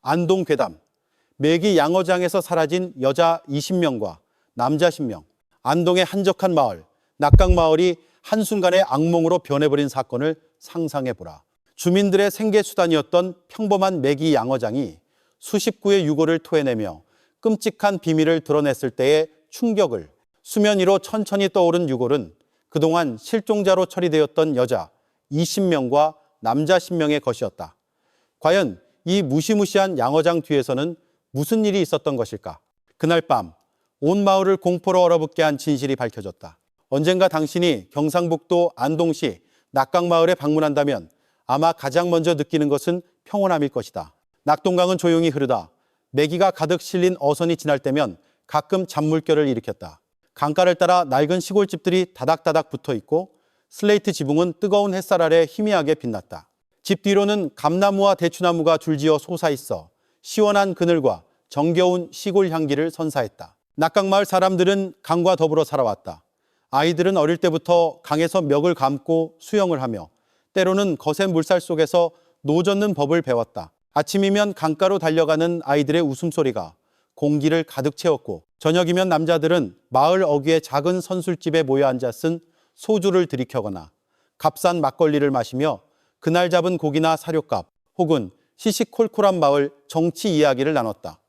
안동 괴담, 매기 양어장에서 사라진 여자 20명과 남자 10명, 안동의 한적한 마을, 낙강마을이 한순간에 악몽으로 변해버린 사건을 상상해보라. 주민들의 생계수단이었던 평범한 매기 양어장이 수십 구의 유골을 토해내며 끔찍한 비밀을 드러냈을 때의 충격을, 수면 위로 천천히 떠오른 유골은 그동안 실종자로 처리되었던 여자 20명과 남자 10명의 것이었다. 과연 이 무시무시한 양어장 뒤에서는 무슨 일이 있었던 것일까? 그날 밤 온 마을을 공포로 얼어붙게 한 진실이 밝혀졌다. 언젠가 당신이 경상북도 안동시 낙강마을에 방문한다면 아마 가장 먼저 느끼는 것은 평온함일 것이다. 낙동강은 조용히 흐르다 메기가 가득 실린 어선이 지날 때면 가끔 잔물결을 일으켰다. 강가를 따라 낡은 시골집들이 다닥다닥 붙어있고 슬레이트 지붕은 뜨거운 햇살 아래 희미하게 빛났다. 집 뒤로는 감나무와 대추나무가 줄지어 솟아있어 시원한 그늘과 정겨운 시골 향기를 선사했다. 낙강마을 사람들은 강과 더불어 살아왔다. 아이들은 어릴 때부터 강에서 멱을 감고 수영을 하며 때로는 거센 물살 속에서 노젓는 법을 배웠다. 아침이면 강가로 달려가는 아이들의 웃음소리가 공기를 가득 채웠고 저녁이면 남자들은 마을 어귀의 작은 선술집에 모여 앉아 쓴 소주를 들이켜거나 값싼 막걸리를 마시며 그날 잡은 고기나 사료값 혹은 시시콜콜한 마을 정치 이야기를 나눴다.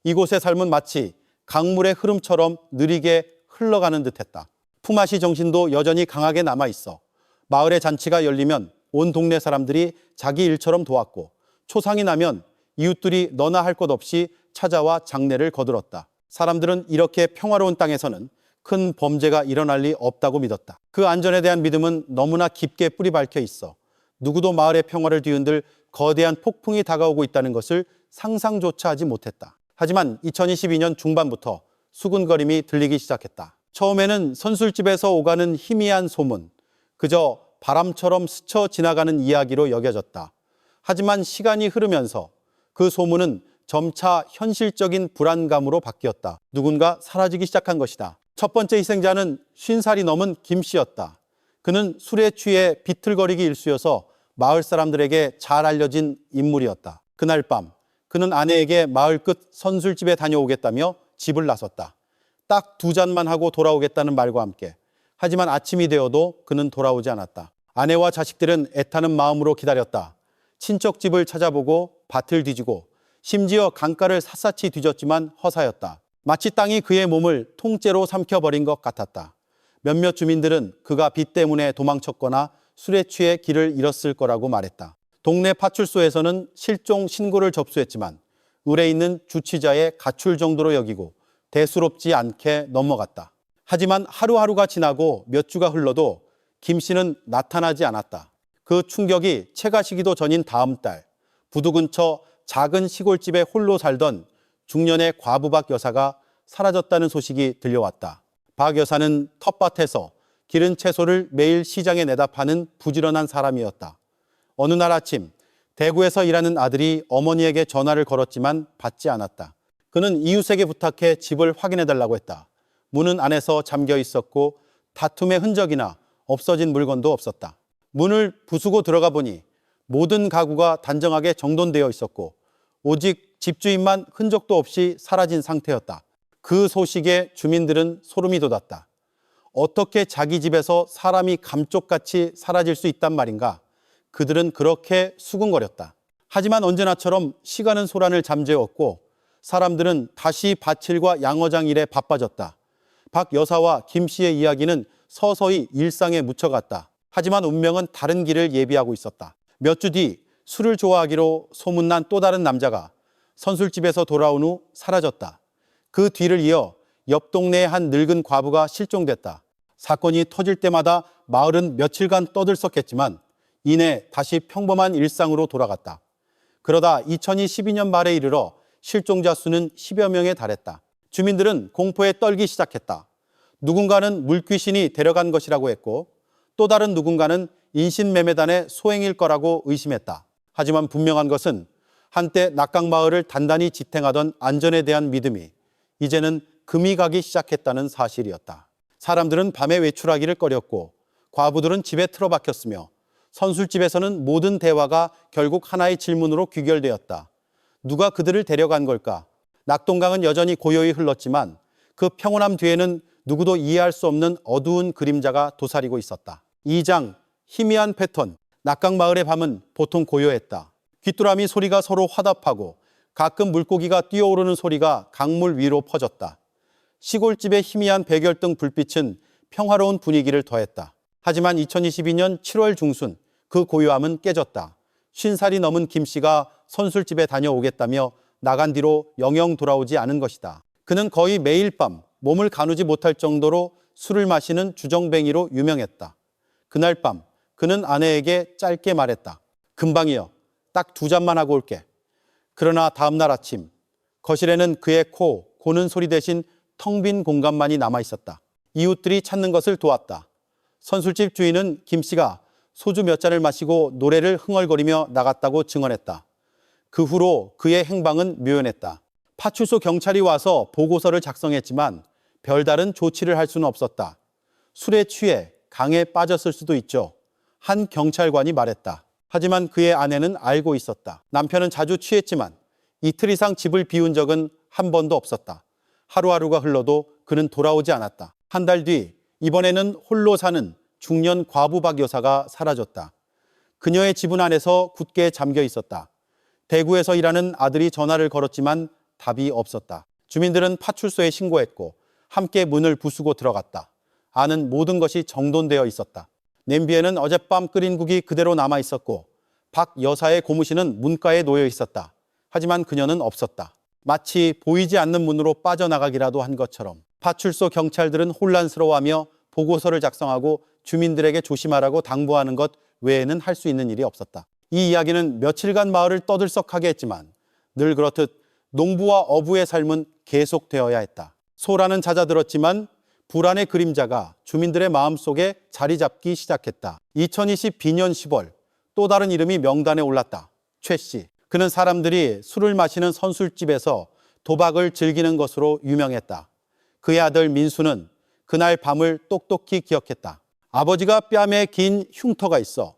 이곳의 삶은 마치 강물의 흐름처럼 느리게 흘러가는 듯했다. 품앗이 정신도 여전히 강하게 남아있어 마을의 잔치가 열리면 온 동네 사람들이 자기 일처럼 도왔고 초상이 나면 이웃들이 너나 할 것 없이 찾아와 장례를 거들었다. 사람들은 이렇게 평화로운 땅에서는 큰 범죄가 일어날 리 없다고 믿었다. 그 안전에 대한 믿음은 너무나 깊게 뿌리 박혀 있어 누구도 마을의 평화를 뒤흔들 거대한 폭풍이 다가오고 있다는 것을 상상조차 하지 못했다. 하지만 2022년 중반부터 수군거림이 들리기 시작했다. 처음에는 선술집에서 오가는 희미한 소문, 그저 바람처럼 스쳐 지나가는 이야기로 여겨졌다. 하지만 시간이 흐르면서 그 소문은 점차 현실적인 불안감으로 바뀌었다. 누군가 사라지기 시작한 것이다. 첫 번째 희생자는 50살이 넘은 김 씨였다. 그는 술에 취해 비틀거리기 일쑤여서 마을 사람들에게 잘 알려진 인물이었다. 그날 밤 그는 아내에게 마을 끝 선술집에 다녀오겠다며 집을 나섰다. 딱 2잔만 하고 돌아오겠다는 말과 함께. 하지만 아침이 되어도 그는 돌아오지 않았다. 아내와 자식들은 애타는 마음으로 기다렸다. 친척집을 찾아보고 밭을 뒤지고 심지어 강가를 샅샅이 뒤졌지만 허사였다. 마치 땅이 그의 몸을 통째로 삼켜버린 것 같았다. 몇몇 주민들은 그가 비 때문에 도망쳤거나 술에 취해 길을 잃었을 거라고 말했다. 동네 파출소에서는 실종 신고를 접수했지만 을에 있는 주치자의 가출 정도로 여기고 대수롭지 않게 넘어갔다. 하지만 하루하루가 지나고 몇 주가 흘러도 김 씨는 나타나지 않았다. 그 충격이 채가 시기도 전인 다음 달 부두 근처 작은 시골집에 홀로 살던 중년의 과부 박 여사가 사라졌다는 소식이 들려왔다. 박 여사는 텃밭에서 기른 채소를 매일 시장에 내다 파는 부지런한 사람이었다. 어느 날 아침 대구에서 일하는 아들이 어머니에게 전화를 걸었지만 받지 않았다. 그는 이웃에게 부탁해 집을 확인해달라고 했다. 문은 안에서 잠겨 있었고 다툼의 흔적이나 없어진 물건도 없었다. 문을 부수고 들어가 보니 모든 가구가 단정하게 정돈되어 있었고 오직 집주인만 흔적도 없이 사라진 상태였다. 그 소식에 주민들은 소름이 돋았다. 어떻게 자기 집에서 사람이 감쪽같이 사라질 수 있단 말인가? 그들은 그렇게 수군거렸다. 하지만 언제나처럼 시간은 소란을 잠재웠고 사람들은 다시 밭일과 양어장 일에 바빠졌다. 박 여사와 김 씨의 이야기는 서서히 일상에 묻혀갔다. 하지만 운명은 다른 길을 예비하고 있었다. 몇 주 뒤 술을 좋아하기로 소문난 또 다른 남자가 선술집에서 돌아온 후 사라졌다. 그 뒤를 이어 옆 동네의 한 늙은 과부가 실종됐다. 사건이 터질 때마다 마을은 며칠간 떠들썩했지만 이내 다시 평범한 일상으로 돌아갔다. 그러다 2022년 말에 이르러 실종자 수는 10여 명에 달했다. 주민들은 공포에 떨기 시작했다. 누군가는 물귀신이 데려간 것이라고 했고 또 다른 누군가는 인신매매단의 소행일 거라고 의심했다. 하지만 분명한 것은 한때 낙강마을을 단단히 지탱하던 안전에 대한 믿음이 이제는 금이 가기 시작했다는 사실이었다. 사람들은 밤에 외출하기를 꺼렸고 과부들은 집에 틀어박혔으며 선술집에서는 모든 대화가 결국 하나의 질문으로 귀결되었다. 누가 그들을 데려간 걸까? 낙동강은 여전히 고요히 흘렀지만 그 평온함 뒤에는 누구도 이해할 수 없는 어두운 그림자가 도사리고 있었다. 2장 희미한 패턴. 낙강마을의 밤은 보통 고요했다. 귀뚜라미 소리가 서로 화답하고 가끔 물고기가 뛰어오르는 소리가 강물 위로 퍼졌다. 시골집의 희미한 백열등 불빛은 평화로운 분위기를 더했다. 하지만 2022년 7월 중순 그 고요함은 깨졌다. 50살이 넘은 김 씨가 선술집에 다녀오겠다며 나간 뒤로 영영 돌아오지 않은 것이다. 그는 거의 매일 밤 몸을 가누지 못할 정도로 술을 마시는 주정뱅이로 유명했다. 그날 밤 그는 아내에게 짧게 말했다. 금방이요. 딱 2잔만 하고 올게. 그러나 다음 날 아침 거실에는 그의 고는 소리 대신 텅 빈 공간만이 남아 있었다. 이웃들이 찾는 것을 도왔다. 선술집 주인은 김 씨가 소주 몇 잔을 마시고 노래를 흥얼거리며 나갔다고 증언했다. 그 후로 그의 행방은 묘연했다. 파출소 경찰이 와서 보고서를 작성했지만 별다른 조치를 할 수는 없었다. 술에 취해 강에 빠졌을 수도 있죠. 한 경찰관이 말했다. 하지만 그의 아내는 알고 있었다. 남편은 자주 취했지만 이틀 이상 집을 비운 적은 한 번도 없었다. 하루하루가 흘러도 그는 돌아오지 않았다. 한 달 뒤 이번에는 홀로 사는 중년 과부 박 여사가 사라졌다. 그녀의 지분 안에서 굳게 잠겨 있었다. 대구에서 일하는 아들이 전화를 걸었지만 답이 없었다. 주민들은 파출소에 신고했고 함께 문을 부수고 들어갔다. 아는 모든 것이 정돈되어 있었다. 냄비에는 어젯밤 끓인 국이 그대로 남아 있었고 박 여사의 고무신은 문가에 놓여 있었다. 하지만 그녀는 없었다. 마치 보이지 않는 문으로 빠져나가기라도 한 것처럼 파출소 경찰들은 혼란스러워하며 보고서를 작성하고 주민들에게 조심하라고 당부하는 것 외에는 할 수 있는 일이 없었다. 이 이야기는 며칠간 마을을 떠들썩하게 했지만 늘 그렇듯 농부와 어부의 삶은 계속되어야 했다. 소란은 잦아들었지만 불안의 그림자가 주민들의 마음속에 자리 잡기 시작했다. 2022년 10월 또 다른 이름이 명단에 올랐다. 최 씨. 그는 사람들이 술을 마시는 선술집에서 도박을 즐기는 것으로 유명했다. 그의 아들 민수는 그날 밤을 똑똑히 기억했다. 아버지가 뺨에 긴 흉터가 있어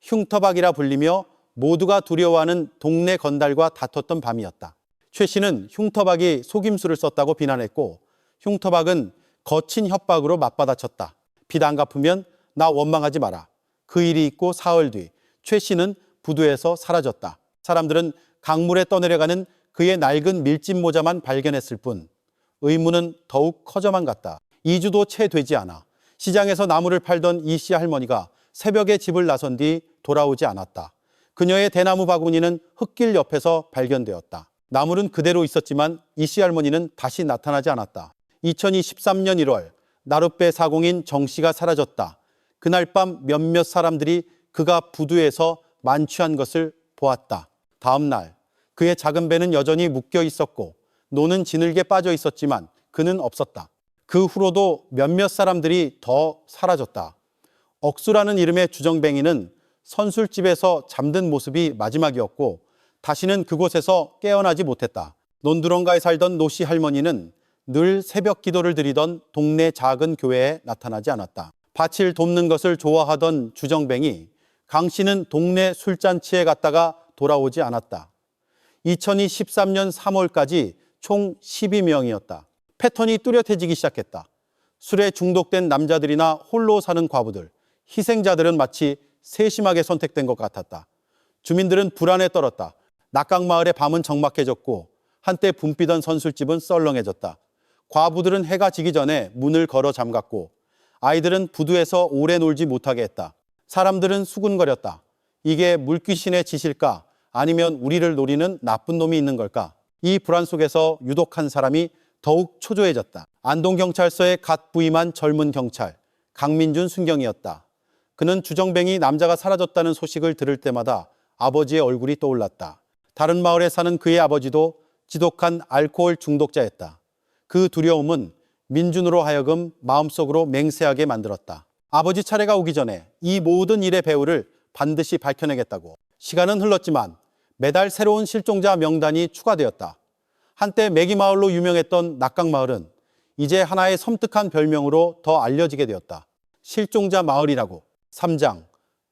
흉터박이라 불리며 모두가 두려워하는 동네 건달과 다퉜던 밤이었다. 최 씨는 흉터박이 속임수를 썼다고 비난했고 흉터박은 거친 협박으로 맞받아쳤다. 빚 안 갚으면 나 원망하지 마라. 그 일이 있고 사흘 뒤 최 씨는 부두에서 사라졌다. 사람들은 강물에 떠내려가는 그의 낡은 밀짚 모자만 발견했을 뿐 의문은 더욱 커져만 갔다. 2주도 채 되지 않아 시장에서 나무를 팔던 이 씨 할머니가 새벽에 집을 나선 뒤 돌아오지 않았다. 그녀의 대나무 바구니는 흙길 옆에서 발견되었다. 나물은 그대로 있었지만 이 씨 할머니는 다시 나타나지 않았다. 2023년 1월 나룻배 사공인 정 씨가 사라졌다. 그날 밤 몇몇 사람들이 그가 부두에서 만취한 것을 보았다. 다음 날 그의 작은 배는 여전히 묶여 있었고 노는 지늘게 빠져 있었지만 그는 없었다. 그 후로도 몇몇 사람들이 더 사라졌다. 억수라는 이름의 주정뱅이는 선술집에서 잠든 모습이 마지막이었고 다시는 그곳에서 깨어나지 못했다. 논두렁가에 살던 노씨 할머니는 늘 새벽 기도를 드리던 동네 작은 교회에 나타나지 않았다. 밭을 돕는 것을 좋아하던 주정뱅이 강 씨는 동네 술잔치에 갔다가 돌아오지 않았다. 2023년 3월까지 총 12명이었다. 패턴이 뚜렷해지기 시작했다. 술에 중독된 남자들이나 홀로 사는 과부들, 희생자들은 마치 세심하게 선택된 것 같았다. 주민들은 불안에 떨었다. 낙강마을의 밤은 적막해졌고 한때 붐비던 선술집은 썰렁해졌다. 과부들은 해가 지기 전에 문을 걸어 잠갔고 아이들은 부두에서 오래 놀지 못하게 했다. 사람들은 수군거렸다. 이게 물귀신의 짓일까? 아니면 우리를 노리는 나쁜 놈이 있는 걸까? 이 불안 속에서 유독 한 사람이 더욱 초조해졌다. 안동경찰서에 갓 부임한 젊은 경찰 강민준 순경이었다. 그는 주정뱅이 남자가 사라졌다는 소식을 들을 때마다 아버지의 얼굴이 떠올랐다. 다른 마을에 사는 그의 아버지도 지독한 알코올 중독자였다. 그 두려움은 민준으로 하여금 마음속으로 맹세하게 만들었다. 아버지 차례가 오기 전에 이 모든 일의 배후를 반드시 밝혀내겠다고. 시간은 흘렀지만 매달 새로운 실종자 명단이 추가되었다. 한때 매기마을로 유명했던 낙강마을은 이제 하나의 섬뜩한 별명으로 더 알려지게 되었다. 실종자 마을이라고. 3장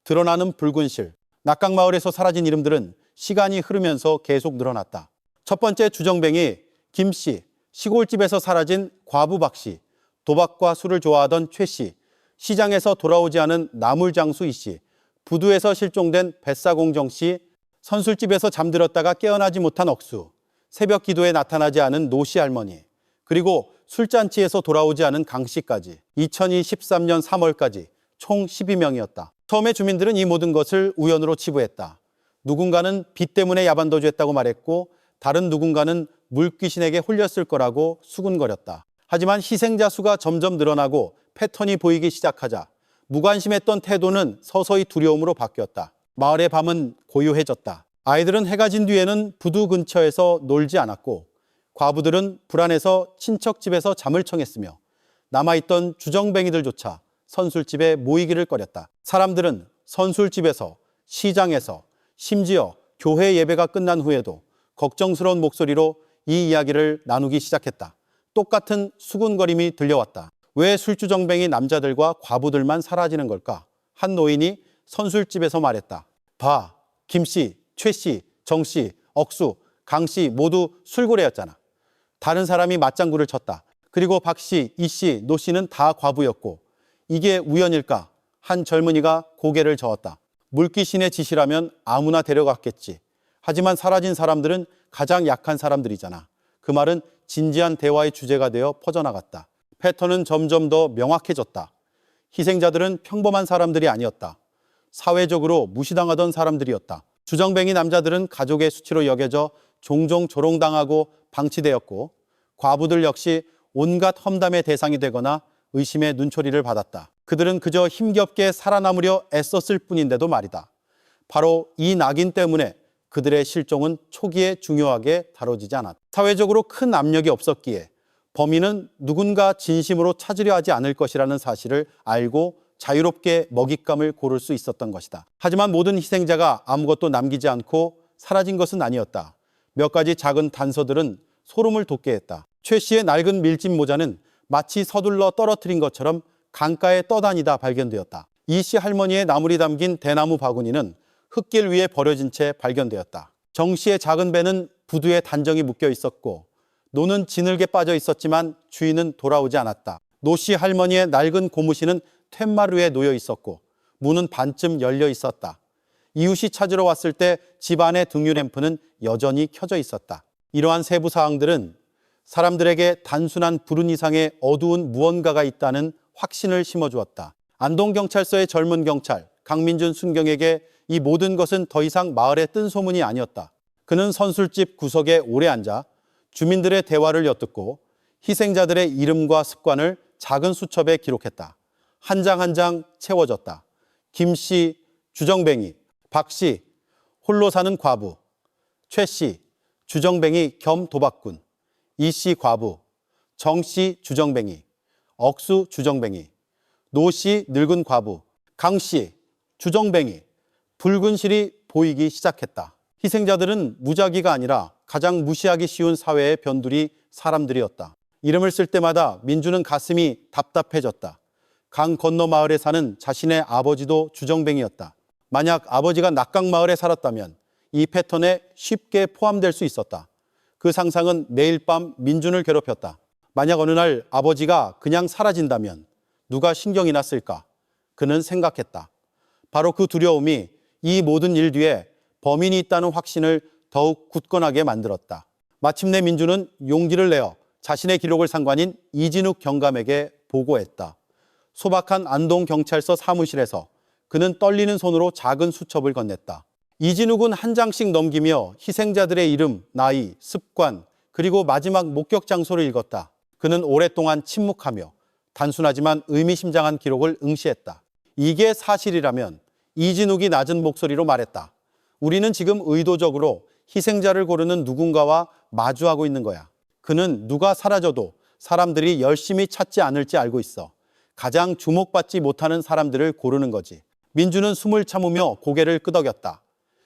드러나는 붉은 실. 낙강마을에서 사라진 이름들은 시간이 흐르면서 계속 늘어났다. 첫 번째 주정뱅이 김씨, 시골집에서 사라진 과부 박씨, 도박과 술을 좋아하던 최씨, 시장에서 돌아오지 않은 나물장수 이씨, 부두에서 실종된 뱃사공정씨, 선술집에서 잠들었다가 깨어나지 못한 억수, 새벽 기도에 나타나지 않은 노씨 할머니, 그리고 술잔치에서 돌아오지 않은 강씨까지 2023년 3월까지 총 12명이었다. 처음에 주민들은 이 모든 것을 우연으로 치부했다. 누군가는 비 때문에 야반도주했다고 말했고 다른 누군가는 물귀신에게 홀렸을 거라고 수군거렸다. 하지만 희생자 수가 점점 늘어나고 패턴이 보이기 시작하자 무관심했던 태도는 서서히 두려움으로 바뀌었다. 마을의 밤은 고요해졌다. 아이들은 해가 진 뒤에는 부두 근처에서 놀지 않았고 과부들은 불안해서 친척 집에서 잠을 청했으며 남아있던 주정뱅이들조차 선술집에 모이기를 꺼렸다. 사람들은 선술집에서, 시장에서, 심지어 교회 예배가 끝난 후에도 걱정스러운 목소리로 이 이야기를 나누기 시작했다. 똑같은 수군거림이 들려왔다. 왜 술주정뱅이 남자들과 과부들만 사라지는 걸까? 한 노인이 선술집에서 말했다. 봐, 김씨, 최씨, 정씨, 억수, 강씨 모두 술고래였잖아. 다른 사람이 맞장구를 쳤다. 그리고 박씨, 이씨, 노씨는 다 과부였고 이게 우연일까? 한 젊은이가 고개를 저었다. 물귀신의 짓이라면 아무나 데려갔겠지. 하지만 사라진 사람들은 가장 약한 사람들이잖아. 그 말은 진지한 대화의 주제가 되어 퍼져나갔다. 패턴은 점점 더 명확해졌다. 희생자들은 평범한 사람들이 아니었다. 사회적으로 무시당하던 사람들이었다. 주정뱅이 남자들은 가족의 수치로 여겨져 종종 조롱당하고 방치되었고 과부들 역시 온갖 험담의 대상이 되거나 의심의 눈초리를 받았다. 그들은 그저 힘겹게 살아남으려 애썼을 뿐인데도 말이다. 바로 이 낙인 때문에 그들의 실종은 초기에 중요하게 다뤄지지 않았다. 사회적으로 큰 압력이 없었기에 범인은 누군가 진심으로 찾으려 하지 않을 것이라는 사실을 알고 자유롭게 먹잇감을 고를 수 있었던 것이다. 하지만 모든 희생자가 아무것도 남기지 않고 사라진 것은 아니었다. 몇 가지 작은 단서들은 소름을 돋게 했다. 최 씨의 낡은 밀짚 모자는 마치 서둘러 떨어뜨린 것처럼 강가에 떠다니다 발견되었다. 이 씨 할머니의 나물이 담긴 대나무 바구니는 흙길 위에 버려진 채 발견되었다. 정 씨의 작은 배는 부두에 단정히 묶여 있었고 노는 지늘게 빠져 있었지만 주인은 돌아오지 않았다. 노 씨 할머니의 낡은 고무신은 툇마루에 놓여 있었고 문은 반쯤 열려 있었다. 이웃이 찾으러 왔을 때 집안의 등유램프는 여전히 켜져 있었다. 이러한 세부 사항들은 사람들에게 단순한 불운 이상의 어두운 무언가가 있다는 확신을 심어주었다. 안동경찰서의 젊은 경찰 강민준 순경에게 이 모든 것은 더 이상 마을의 뜬소문이 아니었다. 그는 선술집 구석에 오래 앉아 주민들의 대화를 엿듣고 희생자들의 이름과 습관을 작은 수첩에 기록했다. 한 장 한 장 채워졌다. 김씨, 주정뱅이, 박씨, 홀로 사는 과부, 최씨, 주정뱅이 겸 도박꾼, 이씨 과부, 정씨 주정뱅이, 억수 주정뱅이, 노씨 늙은 과부, 강씨 주정뱅이, 붉은 실이 보이기 시작했다. 희생자들은 무작위가 아니라 가장 무시하기 쉬운 사회의 변두리 사람들이었다. 이름을 쓸 때마다 민주는 가슴이 답답해졌다. 강 건너 마을에 사는 자신의 아버지도 주정뱅이였다. 만약 아버지가 낙강마을에 살았다면 이 패턴에 쉽게 포함될 수 있었다. 그 상상은 매일 밤 민준을 괴롭혔다. 만약 어느 날 아버지가 그냥 사라진다면 누가 신경이나 쓸까? 그는 생각했다. 바로 그 두려움이 이 모든 일 뒤에 범인이 있다는 확신을 더욱 굳건하게 만들었다. 마침내 민주는 용기를 내어 자신의 기록을 상관인 이진욱 경감에게 보고했다. 소박한 안동경찰서 사무실에서 그는 떨리는 손으로 작은 수첩을 건넸다. 이진욱은 한 장씩 넘기며 희생자들의 이름, 나이, 습관, 그리고 마지막 목격 장소를 읽었다. 그는 오랫동안 침묵하며 단순하지만 의미심장한 기록을 응시했다. 이게 사실이라면 이진욱이 낮은 목소리로 말했다. 우리는 지금 의도적으로 희생자를 고르는 누군가와 마주하고 있는 거야. 그는 누가 사라져도 사람들이 열심히 찾지 않을지 알고 있어. 가장 주목받지 못하는 사람들을 고르는 거지. 민주는 숨을 참으며 고개를 끄덕였다.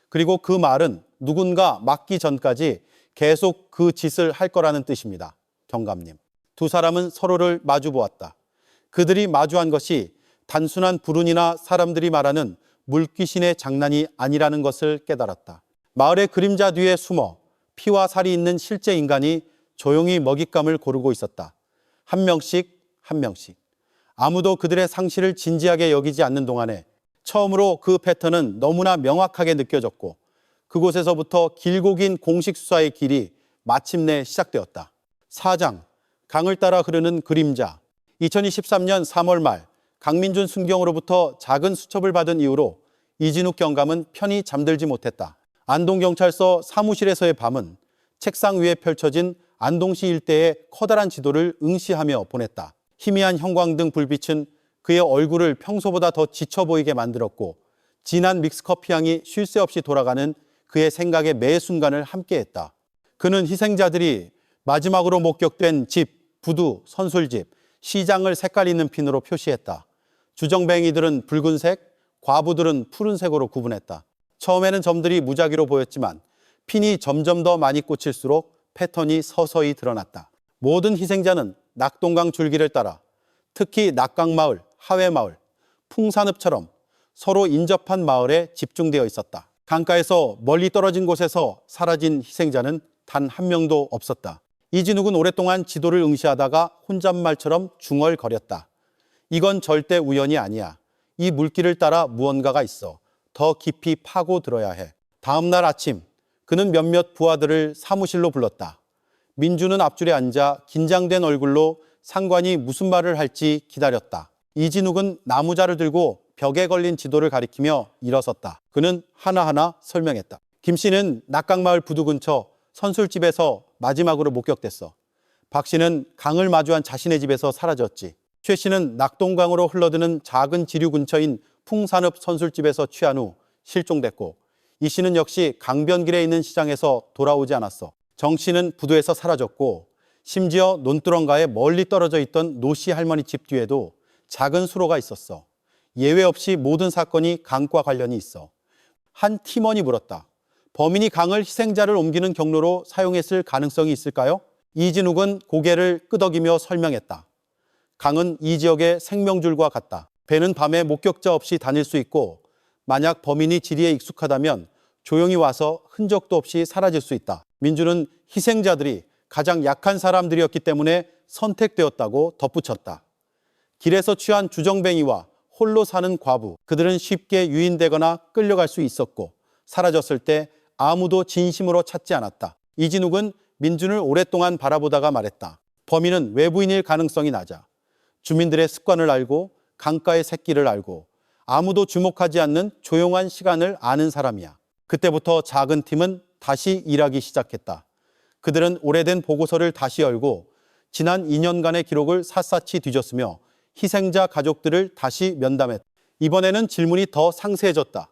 그리고 그 말은 누군가 맞기 전까지 계속 그 짓을 할 거라는 뜻입니다. 경감님. 두 사람은 서로를 마주 보았다. 그들이 마주한 것이 단순한 불운이나 사람들이 말하는 물귀신의 장난이 아니라는 것을 깨달았다. 마을의 그림자 뒤에 숨어 피와 살이 있는 실제 인간이 조용히 먹잇감을 고르고 있었다. 한 명씩 한 명씩. 아무도 그들의 상실을 진지하게 여기지 않는 동안에 처음으로 그 패턴은 너무나 명확하게 느껴졌고 그곳에서부터 길고 긴 공식 수사의 길이 마침내 시작되었다. 4장, 강을 따라 흐르는 그림자. 2023년 3월 말 강민준 순경으로부터 작은 수첩을 받은 이후로 이진욱 경감은 편히 잠들지 못했다. 안동경찰서 사무실에서의 밤은 책상 위에 펼쳐진 안동시 일대의 커다란 지도를 응시하며 보냈다. 희미한 형광등 불빛은 그의 얼굴을 평소보다 더 지쳐 보이게 만들었고 진한 믹스커피 향이 쉴 새 없이 돌아가는 그의 생각의 매 순간을 함께했다. 그는 희생자들이 마지막으로 목격된 집, 부두, 선술집, 시장을 색깔 있는 핀으로 표시했다. 주정뱅이들은 붉은색, 과부들은 푸른색으로 구분했다. 처음에는 점들이 무작위로 보였지만 핀이 점점 더 많이 꽂힐수록 패턴이 서서히 드러났다. 모든 희생자는 낙동강 줄기를 따라 특히 낙강마을, 하회마을, 풍산읍처럼 서로 인접한 마을에 집중되어 있었다. 강가에서 멀리 떨어진 곳에서 사라진 희생자는 단 한 명도 없었다. 이진욱은 오랫동안 지도를 응시하다가 혼잣말처럼 중얼거렸다. 이건 절대 우연이 아니야. 이 물길을 따라 무언가가 있어. 더 깊이 파고들어야 해. 다음 날 아침 그는 몇몇 부하들을 사무실로 불렀다. 민주는 앞줄에 앉아 긴장된 얼굴로 상관이 무슨 말을 할지 기다렸다. 이진욱은 나무자를 들고 벽에 걸린 지도를 가리키며 일어섰다. 그는 하나하나 설명했다. 김 씨는 낙강마을 부두 근처 선술집에서 마지막으로 목격됐어. 박 씨는 강을 마주한 자신의 집에서 사라졌지. 최 씨는 낙동강으로 흘러드는 작은 지류 근처인 풍산읍 선술집에서 취한 후 실종됐고 이 씨는 역시 강변길에 있는 시장에서 돌아오지 않았어. 정 씨는 부두에서 사라졌고 심지어 논두렁가에 멀리 떨어져 있던 노 씨 할머니 집 뒤에도 작은 수로가 있었어. 예외 없이 모든 사건이 강과 관련이 있어. 한 팀원이 물었다. 범인이 강을 희생자를 옮기는 경로로 사용했을 가능성이 있을까요? 이진욱은 고개를 끄덕이며 설명했다. 강은 이 지역의 생명줄과 같다. 배는 밤에 목격자 없이 다닐 수 있고 만약 범인이 지리에 익숙하다면 조용히 와서 흔적도 없이 사라질 수 있다. 민주는 희생자들이 가장 약한 사람들이었기 때문에 선택되었다고 덧붙였다. 길에서 취한 주정뱅이와 홀로 사는 과부, 그들은 쉽게 유인되거나 끌려갈 수 있었고 사라졌을 때 아무도 진심으로 찾지 않았다. 이진욱은 민준을 오랫동안 바라보다가 말했다. 범인은 외부인일 가능성이 낮아. 주민들의 습관을 알고 강가의 새끼를 알고 아무도 주목하지 않는 조용한 시간을 아는 사람이야. 그때부터 작은 팀은 다시 일하기 시작했다. 그들은 오래된 보고서를 다시 열고 지난 2년간의 기록을 샅샅이 뒤졌으며 희생자 가족들을 다시 면담했다. 이번에는 질문이 더 상세해졌다.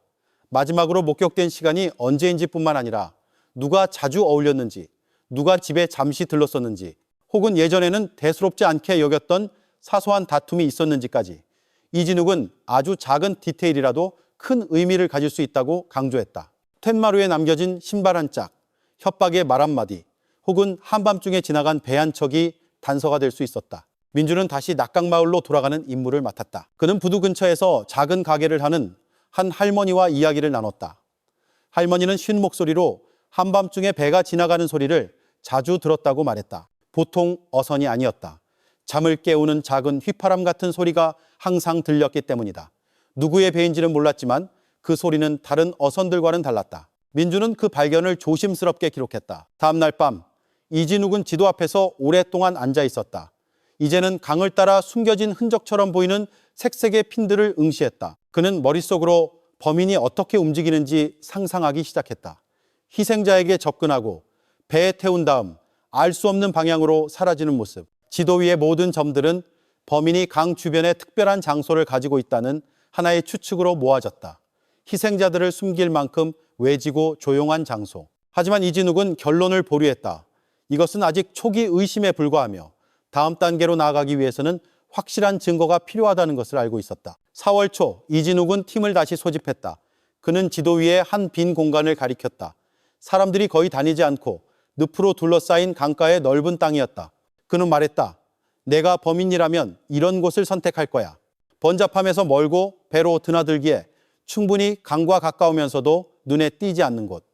마지막으로 목격된 시간이 언제인지 뿐만 아니라 누가 자주 어울렸는지, 누가 집에 잠시 들렀었는지, 혹은 예전에는 대수롭지 않게 여겼던 사소한 다툼이 있었는지까지 이진욱은 아주 작은 디테일이라도 큰 의미를 가질 수 있다고 강조했다. 툇마루에 남겨진 신발 한 짝, 협박의 말 한마디, 혹은 한밤중에 지나간 배 한 척이 단서가 될 수 있었다. 민주는 다시 낙강마을로 돌아가는 임무를 맡았다. 그는 부두 근처에서 작은 가게를 하는 한 할머니와 이야기를 나눴다. 할머니는 쉰 목소리로 한밤중에 배가 지나가는 소리를 자주 들었다고 말했다. 보통 어선이 아니었다. 잠을 깨우는 작은 휘파람 같은 소리가 항상 들렸기 때문이다. 누구의 배인지는 몰랐지만 그 소리는 다른 어선들과는 달랐다. 민주는 그 발견을 조심스럽게 기록했다. 다음 날 밤 이진욱은 지도 앞에서 오랫동안 앉아 있었다. 이제는 강을 따라 숨겨진 흔적처럼 보이는 색색의 핀들을 응시했다. 그는 머릿속으로 범인이 어떻게 움직이는지 상상하기 시작했다. 희생자에게 접근하고 배에 태운 다음 알 수 없는 방향으로 사라지는 모습. 지도 위의 모든 점들은 범인이 강 주변에 특별한 장소를 가지고 있다는 하나의 추측으로 모아졌다. 희생자들을 숨길 만큼 외지고 조용한 장소. 하지만 이진욱은 결론을 보류했다. 이것은 아직 초기 의심에 불과하며 다음 단계로 나아가기 위해서는 확실한 증거가 필요하다는 것을 알고 있었다. 4월 초 이진욱은 팀을 다시 소집했다. 그는 지도 위에 한 빈 공간을 가리켰다. 사람들이 거의 다니지 않고 늪으로 둘러싸인 강가의 넓은 땅이었다. 그는 말했다. 내가 범인이라면 이런 곳을 선택할 거야. 번잡함에서 멀고 배로 드나들기에 충분히 강과 가까우면서도 눈에 띄지 않는 곳.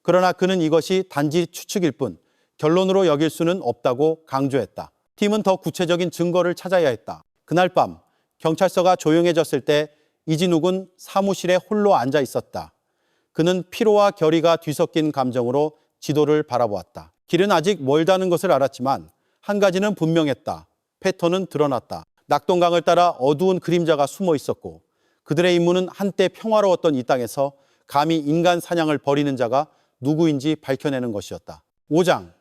그러나 그는 이것이 단지 추측일 뿐 결론으로 여길 수는 없다고 강조했다. 팀은 더 구체적인 증거를 찾아야 했다. 그날 밤 경찰서가 조용해졌을 때 이진욱은 사무실에 홀로 앉아 있었다. 그는 피로와 결의가 뒤섞인 감정으로 지도를 바라보았다. 길은 아직 멀다는 것을 알았지만 한 가지는 분명했다. 패턴은 드러났다. 낙동강을 따라 어두운 그림자가 숨어 있었고 그들의 임무는 한때 평화로웠던 이 땅에서 감히 인간 사냥을 벌이는 자가 누구인지 밝혀내는 것이었다. 5장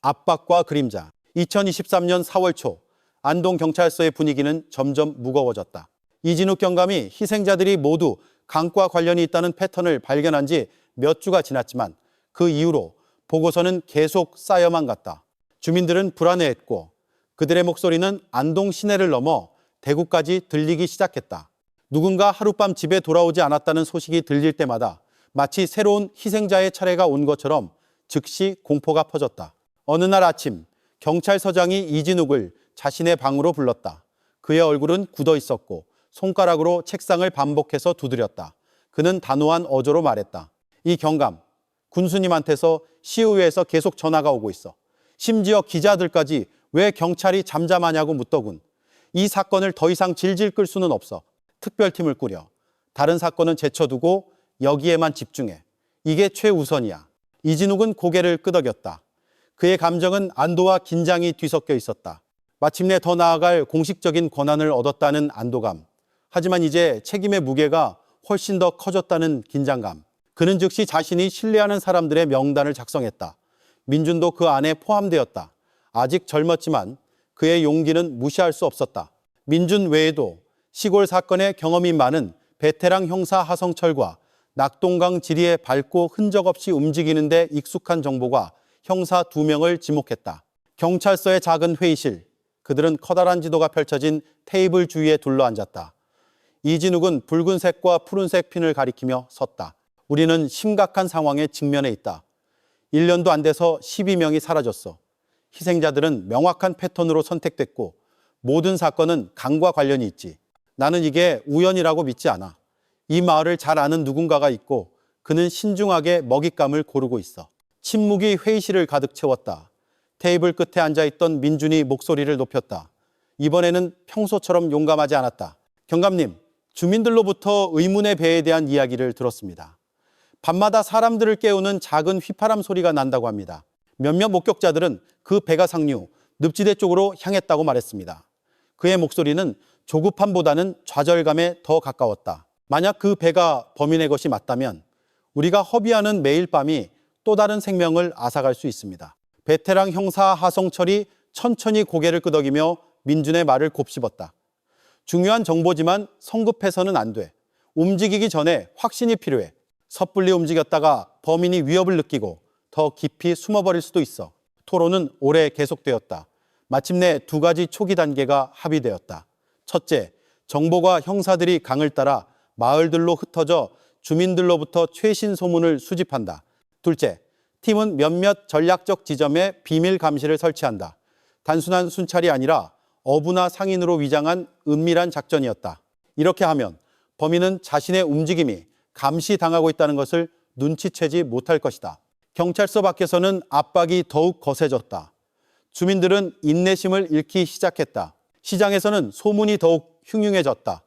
압박과 그림자. 2023년 4월 초 안동경찰서의 분위기는 점점 무거워졌다. 이진욱 경감이 희생자들이 모두 강과 관련이 있다는 패턴을 발견한 지 몇 주가 지났지만 그 이후로 보고서는 계속 쌓여만 갔다. 주민들은 불안해했고 그들의 목소리는 안동 시내를 넘어 대구까지 들리기 시작했다. 누군가 하룻밤 집에 돌아오지 않았다는 소식이 들릴 때마다 마치 새로운 희생자의 차례가 온 것처럼 즉시 공포가 퍼졌다. 어느 날 아침 경찰서장이 이진욱을 자신의 방으로 불렀다. 그의 얼굴은 굳어 있었고 손가락으로 책상을 반복해서 두드렸다. 그는 단호한 어조로 말했다. 이 경감, 군수님한테서 시의회에서 계속 전화가 오고 있어. 심지어 기자들까지 왜 경찰이 잠잠하냐고 묻더군. 이 사건을 더 이상 질질 끌 수는 없어. 특별팀을 꾸려. 다른 사건은 제쳐두고 여기에만 집중해. 이게 최우선이야. 이진욱은 고개를 끄덕였다. 그의 감정은 안도와 긴장이 뒤섞여 있었다. 마침내 더 나아갈 공식적인 권한을 얻었다는 안도감. 하지만 이제 책임의 무게가 훨씬 더 커졌다는 긴장감. 그는 즉시 자신이 신뢰하는 사람들의 명단을 작성했다. 민준도 그 안에 포함되었다. 아직 젊었지만 그의 용기는 무시할 수 없었다. 민준 외에도 시골 사건에 경험이 많은 베테랑 형사 하성철과 낙동강 지리에 밟고 흔적 없이 움직이는 데 익숙한 정보가 형사 2명을 지목했다. 경찰서의 작은 회의실. 그들은 커다란 지도가 펼쳐진 테이블 주위에 둘러앉았다. 이진욱은 붉은색과 푸른색 핀을 가리키며 섰다. 우리는 심각한 상황에 직면해 있다. 1년도 안 돼서 12명이 사라졌어. 희생자들은 명확한 패턴으로 선택됐고 모든 사건은 강과 관련이 있지. 나는 이게 우연이라고 믿지 않아. 이 마을을 잘 아는 누군가가 있고 그는 신중하게 먹잇감을 고르고 있어. 침묵이 회의실을 가득 채웠다. 테이블 끝에 앉아있던 민준이 목소리를 높였다. 이번에는 평소처럼 용감하지 않았다. 경감님, 주민들로부터 의문의 배에 대한 이야기를 들었습니다. 밤마다 사람들을 깨우는 작은 휘파람 소리가 난다고 합니다. 몇몇 목격자들은 그 배가 상류, 늪지대 쪽으로 향했다고 말했습니다. 그의 목소리는 조급함보다는 좌절감에 더 가까웠다. 만약 그 배가 범인의 것이 맞다면 우리가 허비하는 매일 밤이 또 다른 생명을 앗아갈 수 있습니다. 베테랑 형사 하성철이 천천히 고개를 끄덕이며 민준의 말을 곱씹었다. 중요한 정보지만 성급해서는 안 돼. 움직이기 전에 확신이 필요해. 섣불리 움직였다가 범인이 위협을 느끼고 더 깊이 숨어버릴 수도 있어. 토론은 오래 계속되었다. 마침내 2가지 초기 단계가 합의되었다. 첫째, 정보가 형사들이 강을 따라 마을들로 흩어져 주민들로부터 최신 소문을 수집한다. 둘째, 팀은 몇몇 전략적 지점에 비밀 감시를 설치한다. 단순한 순찰이 아니라 어부나 상인으로 위장한 은밀한 작전이었다. 이렇게 하면 범인은 자신의 움직임이 감시당하고 있다는 것을 눈치채지 못할 것이다. 경찰서 밖에서는 압박이 더욱 거세졌다. 주민들은 인내심을 잃기 시작했다. 시장에서는 소문이 더욱 흉흉해졌다.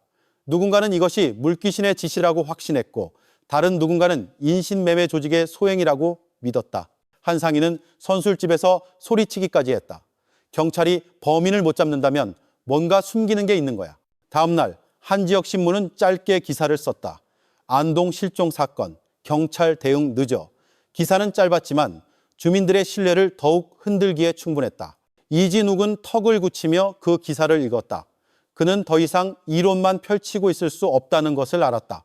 누군가는 이것이 물귀신의 짓이라고 확신했고 다른 누군가는 인신매매 조직의 소행이라고 믿었다. 한 상인은 선술집에서 소리치기까지 했다. 경찰이 범인을 못 잡는다면 뭔가 숨기는 게 있는 거야. 다음 날 한 지역 신문은 짧게 기사를 썼다. 안동 실종 사건, 경찰 대응 늦어. 기사는 짧았지만 주민들의 신뢰를 더욱 흔들기에 충분했다. 이진욱은 턱을 굳히며 그 기사를 읽었다. 그는 더 이상 이론만 펼치고 있을 수 없다는 것을 알았다.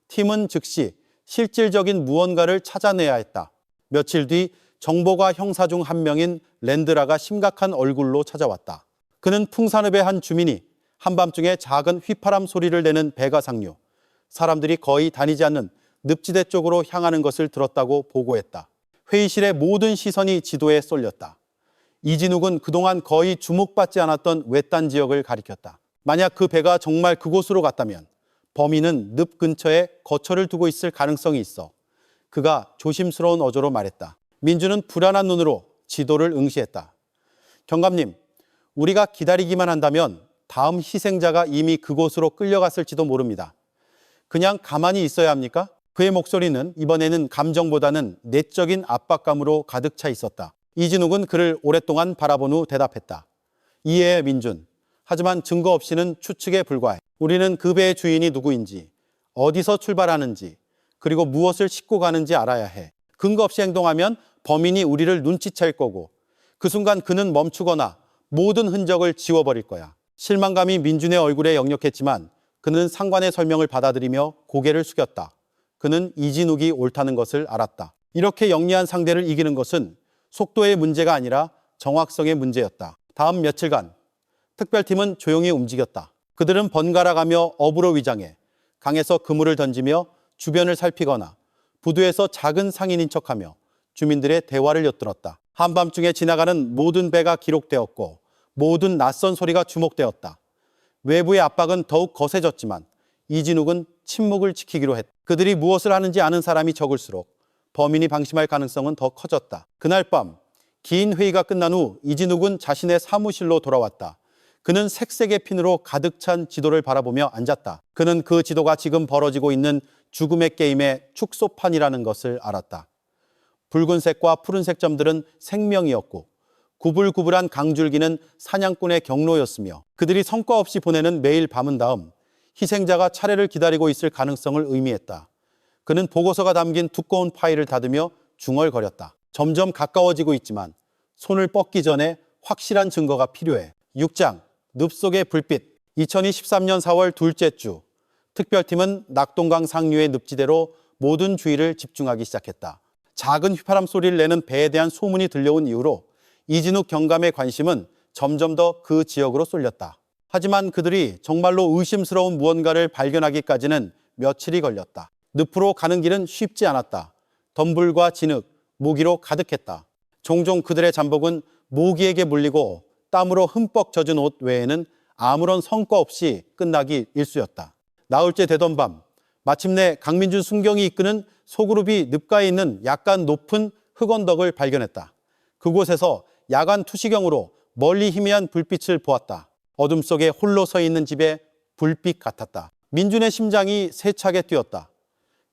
팀은 즉시 실질적인 무언가를 찾아내야 했다. 며칠 뒤 정보가 형사 중 한 명인 랜드라가 심각한 얼굴로 찾아왔다. 그는 풍산읍의 한 주민이 한밤중에 작은 휘파람 소리를 내는 배가 상류, 사람들이 거의 다니지 않는 늪지대 쪽으로 향하는 것을 들었다고 보고했다. 회의실의 모든 시선이 지도에 쏠렸다. 이진욱은 그동안 거의 주목받지 않았던 외딴 지역을 가리켰다. 만약 그 배가 정말 그곳으로 갔다면 범인은 늪 근처에 거처를 두고 있을 가능성이 있어. 그가 조심스러운 어조로 말했다. 민주는 불안한 눈으로 지도를 응시했다. 경감님, 우리가 기다리기만 한다면 다음 희생자가 이미 그곳으로 끌려갔을지도 모릅니다. 그냥 가만히 있어야 합니까? 그의 목소리는 이번에는 감정보다는 내적인 압박감으로 가득 차 있었다. 이진욱은 그를 오랫동안 바라본 후 대답했다. 이해해, 민준. 하지만 증거 없이는 추측에 불과해. 우리는 그 배의 주인이 누구인지, 어디서 출발하는지, 그리고 무엇을 싣고 가는지 알아야 해. 근거 없이 행동하면 범인이 우리를 눈치챌 거고, 그 순간 그는 멈추거나 모든 흔적을 지워버릴 거야. 실망감이 민준의 얼굴에 역력했지만 그는 상관의 설명을 받아들이며 고개를 숙였다. 그는 이진욱이 옳다는 것을 알았다. 이렇게 영리한 상대를 이기는 것은 속도의 문제가 아니라 정확성의 문제였다. 다음 며칠간 특별팀은 조용히 움직였다. 그들은 번갈아가며 업으로 위장해 강에서 그물을 던지며 주변을 살피거나 부두에서 작은 상인인 척하며 주민들의 대화를 엿들었다. 한밤중에 지나가는 모든 배가 기록되었고 모든 낯선 소리가 주목되었다. 외부의 압박은 더욱 거세졌지만 이진욱은 침묵을 지키기로 했다. 그들이 무엇을 하는지 아는 사람이 적을수록 범인이 방심할 가능성은 더 커졌다. 그날 밤 긴 회의가 끝난 후 이진욱은 자신의 사무실로 돌아왔다. 그는 색색의 핀으로 가득 찬 지도를 바라보며 앉았다. 그는 그 지도가 지금 벌어지고 있는 죽음의 게임의 축소판이라는 것을 알았다. 붉은색과 푸른색 점들은 생명이었고 구불구불한 강줄기는 사냥꾼의 경로였으며 그들이 성과 없이 보내는 매일 밤은 다음 희생자가 차례를 기다리고 있을 가능성을 의미했다. 그는 보고서가 담긴 두꺼운 파일을 닫으며 중얼거렸다. 점점 가까워지고 있지만 손을 뻗기 전에 확실한 증거가 필요해. 6장 늪속의 불빛. 2023년 4월 둘째 주 특별팀은 낙동강 상류의 늪지대로 모든 주의를 집중하기 시작했다. 작은 휘파람 소리를 내는 배에 대한 소문이 들려온 이후로 이진욱 경감의 관심은 점점 더 그 지역으로 쏠렸다. 하지만 그들이 정말로 의심스러운 무언가를 발견하기까지는 며칠이 걸렸다. 늪으로 가는 길은 쉽지 않았다. 덤불과 진흙, 모기로 가득했다. 종종 그들의 잠복은 모기에게 물리고 땀으로 흠뻑 젖은 옷 외에는 아무런 성과 없이 끝나기 일쑤였다. 나흘째 되던 밤, 마침내 강민준 순경이 이끄는 소그룹이 늪가에 있는 약간 높은 흙언덕을 발견했다. 그곳에서 야간 투시경으로 멀리 희미한 불빛을 보았다. 어둠 속에 홀로 서 있는 집에 불빛 같았다. 민준의 심장이 세차게 뛰었다.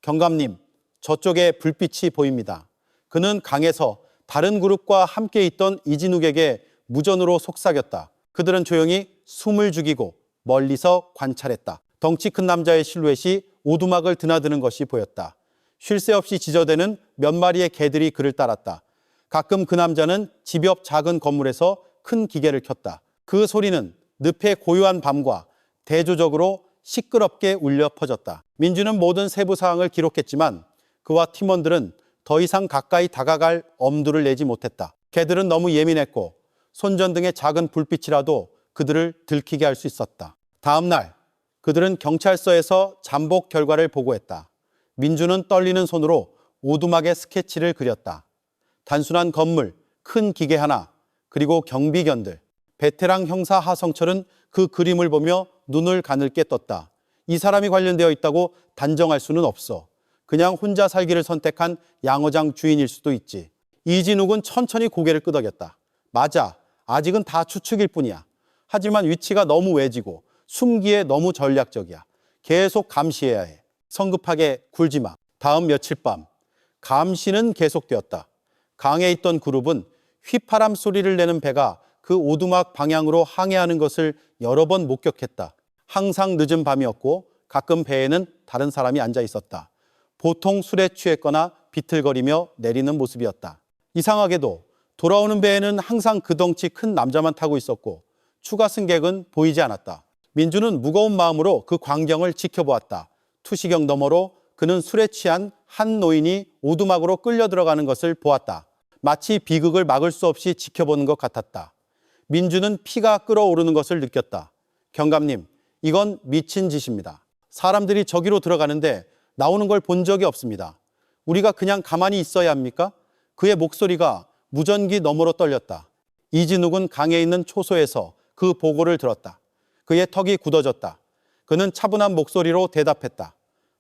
경감님, 저쪽에 불빛이 보입니다. 그는 강에서 다른 그룹과 함께 있던 이진욱에게 무전으로 속삭였다. 그들은 조용히 숨을 죽이고 멀리서 관찰했다. 덩치 큰 남자의 실루엣이 오두막을 드나드는 것이 보였다. 쉴 새 없이 지저대는 몇 마리의 개들이 그를 따랐다. 가끔 그 남자는 집 옆 작은 건물에서 큰 기계를 켰다. 그 소리는 늪의 고요한 밤과 대조적으로 시끄럽게 울려 퍼졌다. 민주는 모든 세부 사항을 기록했지만 그와 팀원들은 더 이상 가까이 다가갈 엄두를 내지 못했다. 개들은 너무 예민했고 손전등의 작은 불빛이라도 그들을 들키게 할 수 있었다. 다음 날 그들은 경찰서에서 잠복 결과를 보고했다. 민주는 떨리는 손으로 오두막에 스케치를 그렸다. 단순한 건물, 큰 기계 하나, 그리고 경비견들. 베테랑 형사 하성철은 그 그림을 보며 눈을 가늘게 떴다. 이 사람이 관련되어 있다고 단정할 수는 없어. 그냥 혼자 살기를 선택한 양어장 주인일 수도 있지. 이진욱은 천천히 고개를 끄덕였다. 맞아. 아직은 다 추측일 뿐이야. 하지만 위치가 너무 외지고 숨기에 너무 전략적이야. 계속 감시해야 해. 성급하게 굴지 마. 다음 며칠 밤 감시는 계속되었다. 강에 있던 그룹은 휘파람 소리를 내는 배가 그 오두막 방향으로 항해하는 것을 여러 번 목격했다. 항상 늦은 밤이었고 가끔 배에는 다른 사람이 앉아 있었다. 보통 술에 취했거나 비틀거리며 내리는 모습이었다. 이상하게도 돌아오는 배에는 항상 그 덩치 큰 남자만 타고 있었고 추가 승객은 보이지 않았다. 민주는 무거운 마음으로 그 광경을 지켜보았다. 투시경 너머로 그는 술에 취한 한 노인이 오두막으로 끌려 들어가는 것을 보았다. 마치 비극을 막을 수 없이 지켜보는 것 같았다. 민주는 피가 끓어오르는 것을 느꼈다. 경감님, 이건 미친 짓입니다. 사람들이 저기로 들어가는데 나오는 걸 본 적이 없습니다. 우리가 그냥 가만히 있어야 합니까? 그의 목소리가 무전기 너머로 떨렸다. 이진욱은 강에 있는 초소에서 그 보고를 들었다. 그의 턱이 굳어졌다. 그는 차분한 목소리로 대답했다.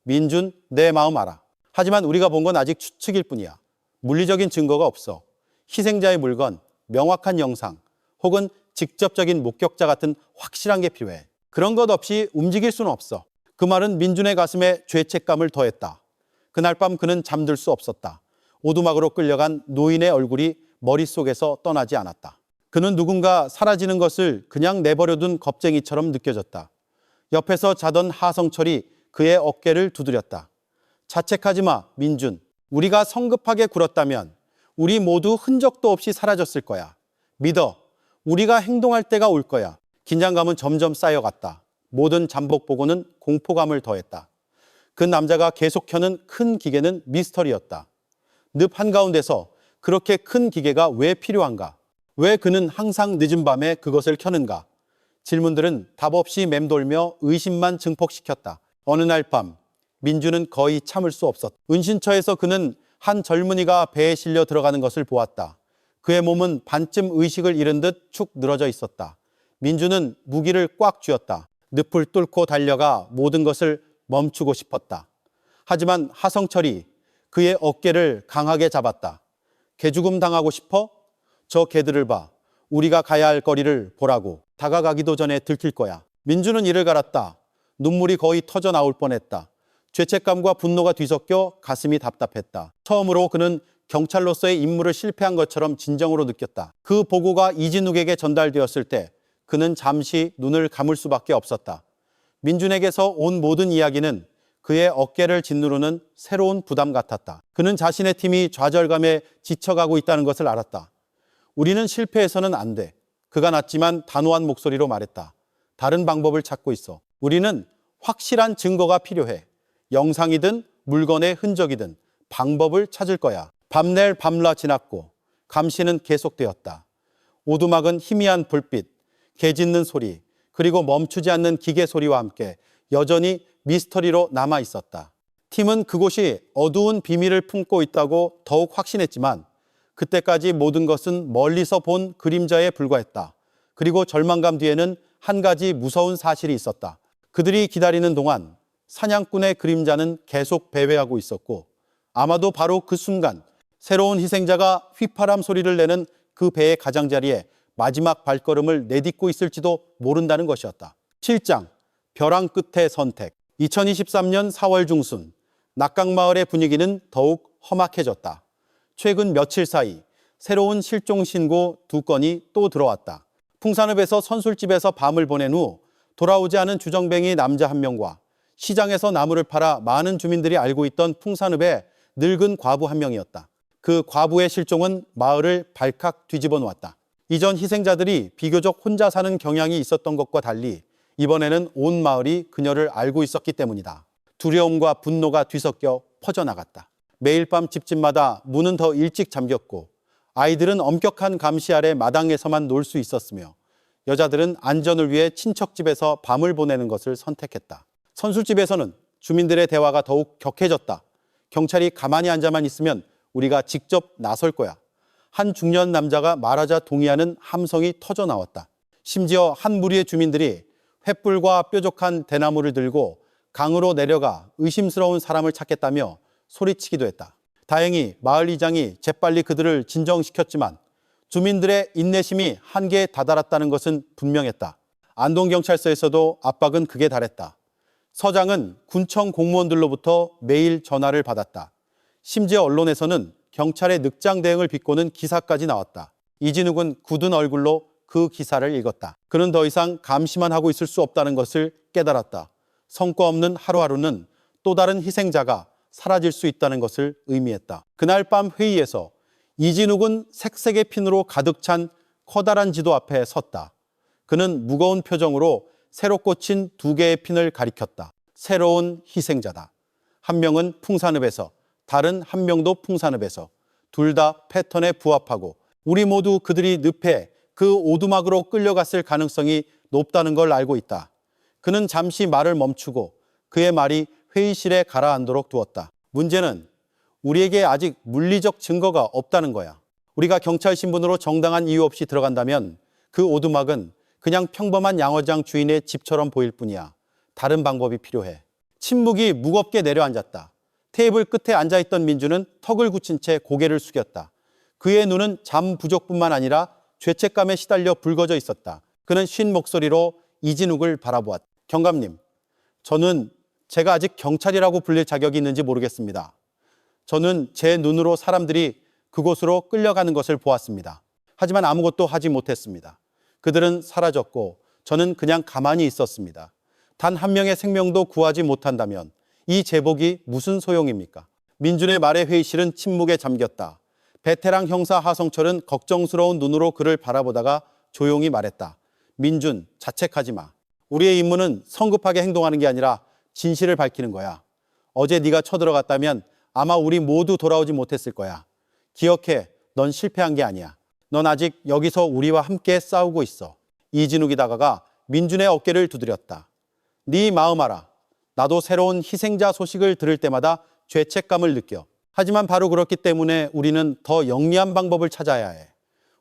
민준, 내 마음 알아. 하지만 우리가 본 건 아직 추측일 뿐이야. 물리적인 증거가 없어. 희생자의 물건, 명확한 영상, 혹은 직접적인 목격자 같은 확실한 게 필요해. 그런 것 없이 움직일 수는 없어. 그 말은 민준의 가슴에 죄책감을 더했다. 그날 밤 그는 잠들 수 없었다. 오두막으로 끌려간 노인의 얼굴이 머릿속에서 떠나지 않았다. 그는 누군가 사라지는 것을 그냥 내버려둔 겁쟁이처럼 느껴졌다. 옆에서 자던 하성철이 그의 어깨를 두드렸다. 자책하지 마, 민준. 우리가 성급하게 굴었다면 우리 모두 흔적도 없이 사라졌을 거야. 믿어. 우리가 행동할 때가 올 거야. 긴장감은 점점 쌓여갔다. 모든 잠복 보고는 공포감을 더했다. 그 남자가 계속 켜는 큰 기계는 미스터리였다. 늪 한가운데서 그렇게 큰 기계가 왜 필요한가? 왜 그는 항상 늦은 밤에 그것을 켜는가? 질문들은 답 없이 맴돌며 의심만 증폭시켰다. 어느 날 밤, 민주는 거의 참을 수 없었다. 은신처에서 그는 한 젊은이가 배에 실려 들어가는 것을 보았다. 그의 몸은 반쯤 의식을 잃은 듯 축 늘어져 있었다. 민주는 무기를 꽉 쥐었다. 늪을 뚫고 달려가 모든 것을 멈추고 싶었다. 하지만 하성철이 그의 어깨를 강하게 잡았다. 개죽음 당하고 싶어? 저 개들을 봐. 우리가 가야 할 거리를 보라고. 다가가기도 전에 들킬 거야. 민주는 이를 갈았다. 눈물이 거의 터져 나올 뻔했다. 죄책감과 분노가 뒤섞여 가슴이 답답했다. 처음으로 그는 경찰로서의 임무를 실패한 것처럼 진정으로 느꼈다. 그 보고가 이진욱에게 전달되었을 때 그는 잠시 눈을 감을 수밖에 없었다. 민준에게서 온 모든 이야기는 그의 어깨를 짓누르는 새로운 부담 같았다. 그는 자신의 팀이 좌절감에 지쳐가고 있다는 것을 알았다. 우리는 실패해서는 안 돼. 그가 낮지만 단호한 목소리로 말했다. 다른 방법을 찾고 있어. 우리는 확실한 증거가 필요해. 영상이든 물건의 흔적이든 방법을 찾을 거야. 밤낼 밤라 지났고 감시는 계속되었다. 오두막은 희미한 불빛, 개 짖는 소리, 그리고 멈추지 않는 기계 소리와 함께 여전히 미스터리로 남아 있었다. 팀은 그곳이 어두운 비밀을 품고 있다고 더욱 확신했지만 그때까지 모든 것은 멀리서 본 그림자에 불과했다. 그리고 절망감 뒤에는 한 가지 무서운 사실이 있었다. 그들이 기다리는 동안 사냥꾼의 그림자는 계속 배회하고 있었고 아마도 바로 그 순간 새로운 희생자가 휘파람 소리를 내는 그 배의 가장자리에 마지막 발걸음을 내딛고 있을지도 모른다는 것이었다. 7장 벼랑 끝의 선택. 2023년 4월 중순 낙강마을의 분위기는 더욱 험악해졌다. 최근 며칠 사이 새로운 실종 신고 2건이 또 들어왔다. 풍산읍에서 선술집에서 밤을 보낸 후 돌아오지 않은 주정뱅이 남자 1명과 시장에서 나무를 팔아 많은 주민들이 알고 있던 풍산읍의 늙은 과부 1명이었다. 그 과부의 실종은 마을을 발칵 뒤집어 놓았다. 이전 희생자들이 비교적 혼자 사는 경향이 있었던 것과 달리 이번에는 온 마을이 그녀를 알고 있었기 때문이다. 두려움과 분노가 뒤섞여 퍼져나갔다. 매일 밤 집집마다 문은 더 일찍 잠겼고 아이들은 엄격한 감시 아래 마당에서만 놀 수 있었으며 여자들은 안전을 위해 친척집에서 밤을 보내는 것을 선택했다. 선술집에서는 주민들의 대화가 더욱 격해졌다. 경찰이 가만히 앉아만 있으면 우리가 직접 나설 거야. 한 중년 남자가 말하자 동의하는 함성이 터져 나왔다. 심지어 한 무리의 주민들이 횃불과 뾰족한 대나무를 들고 강으로 내려가 의심스러운 사람을 찾겠다며 소리치기도 했다. 다행히 마을 이장이 재빨리 그들을 진정시켰지만 주민들의 인내심이 한계에 다다랐다는 것은 분명했다. 안동경찰서에서도 압박은 극에 달했다. 서장은 군청 공무원들로부터 매일 전화를 받았다. 심지어 언론에서는 경찰의 늑장 대응을 비꼬는 기사까지 나왔다. 이진욱은 굳은 얼굴로 그 기사를 읽었다. 그는 더 이상 감시만 하고 있을 수 없다는 것을 깨달았다. 성과 없는 하루하루는 또 다른 희생자가 사라질 수 있다는 것을 의미했다. 그날 밤 회의에서 이진욱은 색색의 핀으로 가득 찬 커다란 지도 앞에 섰다. 그는 무거운 표정으로 새로 꽂힌 2개의 핀을 가리켰다. 새로운 희생자다. 한 명은 풍산읍에서, 다른 한 명도 풍산읍에서. 둘 다 패턴에 부합하고 우리 모두 그들이 늪에 그 오두막으로 끌려갔을 가능성이 높다는 걸 알고 있다. 그는 잠시 말을 멈추고 그의 말이 회의실에 가라앉도록 두었다. 문제는 우리에게 아직 물리적 증거가 없다는 거야. 우리가 경찰 신분으로 정당한 이유 없이 들어간다면 그 오두막은 그냥 평범한 양어장 주인의 집처럼 보일 뿐이야. 다른 방법이 필요해. 침묵이 무겁게 내려앉았다. 테이블 끝에 앉아있던 민주는 턱을 굳힌 채 고개를 숙였다. 그의 눈은 잠 부족뿐만 아니라 죄책감에 시달려 붉어져 있었다. 그는 쉰 목소리로 이진욱을 바라보았다. 경감님, 저는 제가 아직 경찰이라고 불릴 자격이 있는지 모르겠습니다. 저는 제 눈으로 사람들이 그곳으로 끌려가는 것을 보았습니다. 하지만 아무것도 하지 못했습니다. 그들은 사라졌고 저는 그냥 가만히 있었습니다. 단 한 명의 생명도 구하지 못한다면 이 제복이 무슨 소용입니까? 민준의 말에 회의실은 침묵에 잠겼다. 베테랑 형사 하성철은 걱정스러운 눈으로 그를 바라보다가 조용히 말했다. 민준, 자책하지 마. 우리의 임무는 성급하게 행동하는 게 아니라 진실을 밝히는 거야. 어제 네가 쳐들어갔다면 아마 우리 모두 돌아오지 못했을 거야. 기억해, 넌 실패한 게 아니야. 넌 아직 여기서 우리와 함께 싸우고 있어. 이진욱이 다가가 민준의 어깨를 두드렸다. 네 마음 알아. 나도 새로운 희생자 소식을 들을 때마다 죄책감을 느껴. 하지만 바로 그렇기 때문에 우리는 더 영리한 방법을 찾아야 해.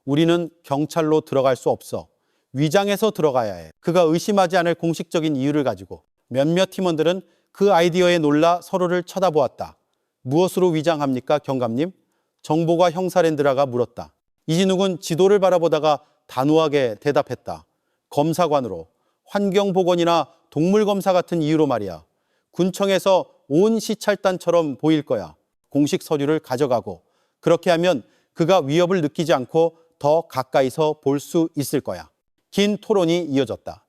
우리는 경찰로 들어갈 수 없어. 위장해서 들어가야 해. 그가 의심하지 않을 공식적인 이유를 가지고. 몇몇 팀원들은 그 아이디어에 놀라 서로를 쳐다보았다. 무엇으로 위장합니까, 경감님? 정보가 형사랜드라가 물었다. 이진욱은 지도를 바라보다가 단호하게 대답했다. 검사관으로, 환경보건이나 동물검사 같은 이유로 말이야. 군청에서 온 시찰단처럼 보일 거야. 공식 서류를 가져가고 그렇게 하면 그가 위협을 느끼지 않고 더 가까이서 볼 수 있을 거야. 긴 토론이 이어졌다.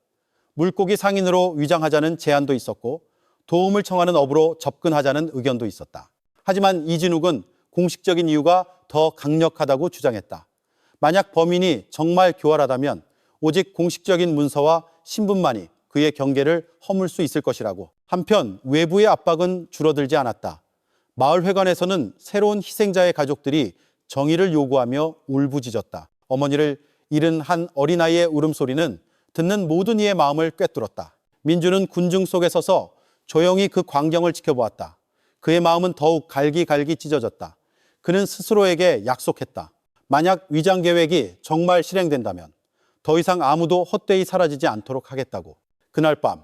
물고기 상인으로 위장하자는 제안도 있었고 도움을 청하는 업으로 접근하자는 의견도 있었다. 하지만 이진욱은 공식적인 이유가 더 강력하다고 주장했다. 만약 범인이 정말 교활하다면 오직 공식적인 문서와 신분만이 그의 경계를 허물 수 있을 것이라고. 한편 외부의 압박은 줄어들지 않았다. 마을회관에서는 새로운 희생자의 가족들이 정의를 요구하며 울부짖었다. 어머니를 잃은 한 어린아이의 울음소리는 듣는 모든 이의 마음을 꿰뚫었다. 민주는 군중 속에 서서 조용히 그 광경을 지켜보았다. 그의 마음은 더욱 갈기갈기 찢어졌다. 그는 스스로에게 약속했다. 만약 위장 계획이 정말 실행된다면 더 이상 아무도 헛되이 사라지지 않도록 하겠다고. 그날 밤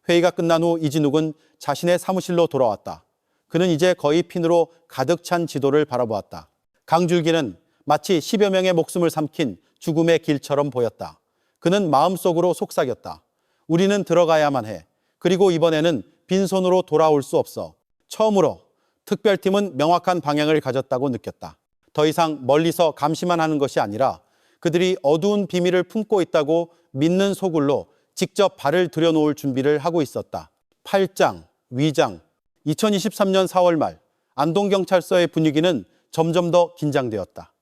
회의가 끝난 후 이진욱은 자신의 사무실로 돌아왔다. 그는 이제 거의 핀으로 가득 찬 지도를 바라보았다. 강줄기는 마치 10여 명의 목숨을 삼킨 죽음의 길처럼 보였다. 그는 마음속으로 속삭였다. 우리는 들어가야만 해. 그리고 이번에는 빈손으로 돌아올 수 없어. 처음으로 특별팀은 명확한 방향을 가졌다고 느꼈다. 더 이상 멀리서 감시만 하는 것이 아니라 그들이 어두운 비밀을 품고 있다고 믿는 소굴로 직접 발을 들여놓을 준비를 하고 있었다. 팔짱, 위장. 2023년 4월 말 안동경찰서의 분위기는 점점 더 긴장되었다.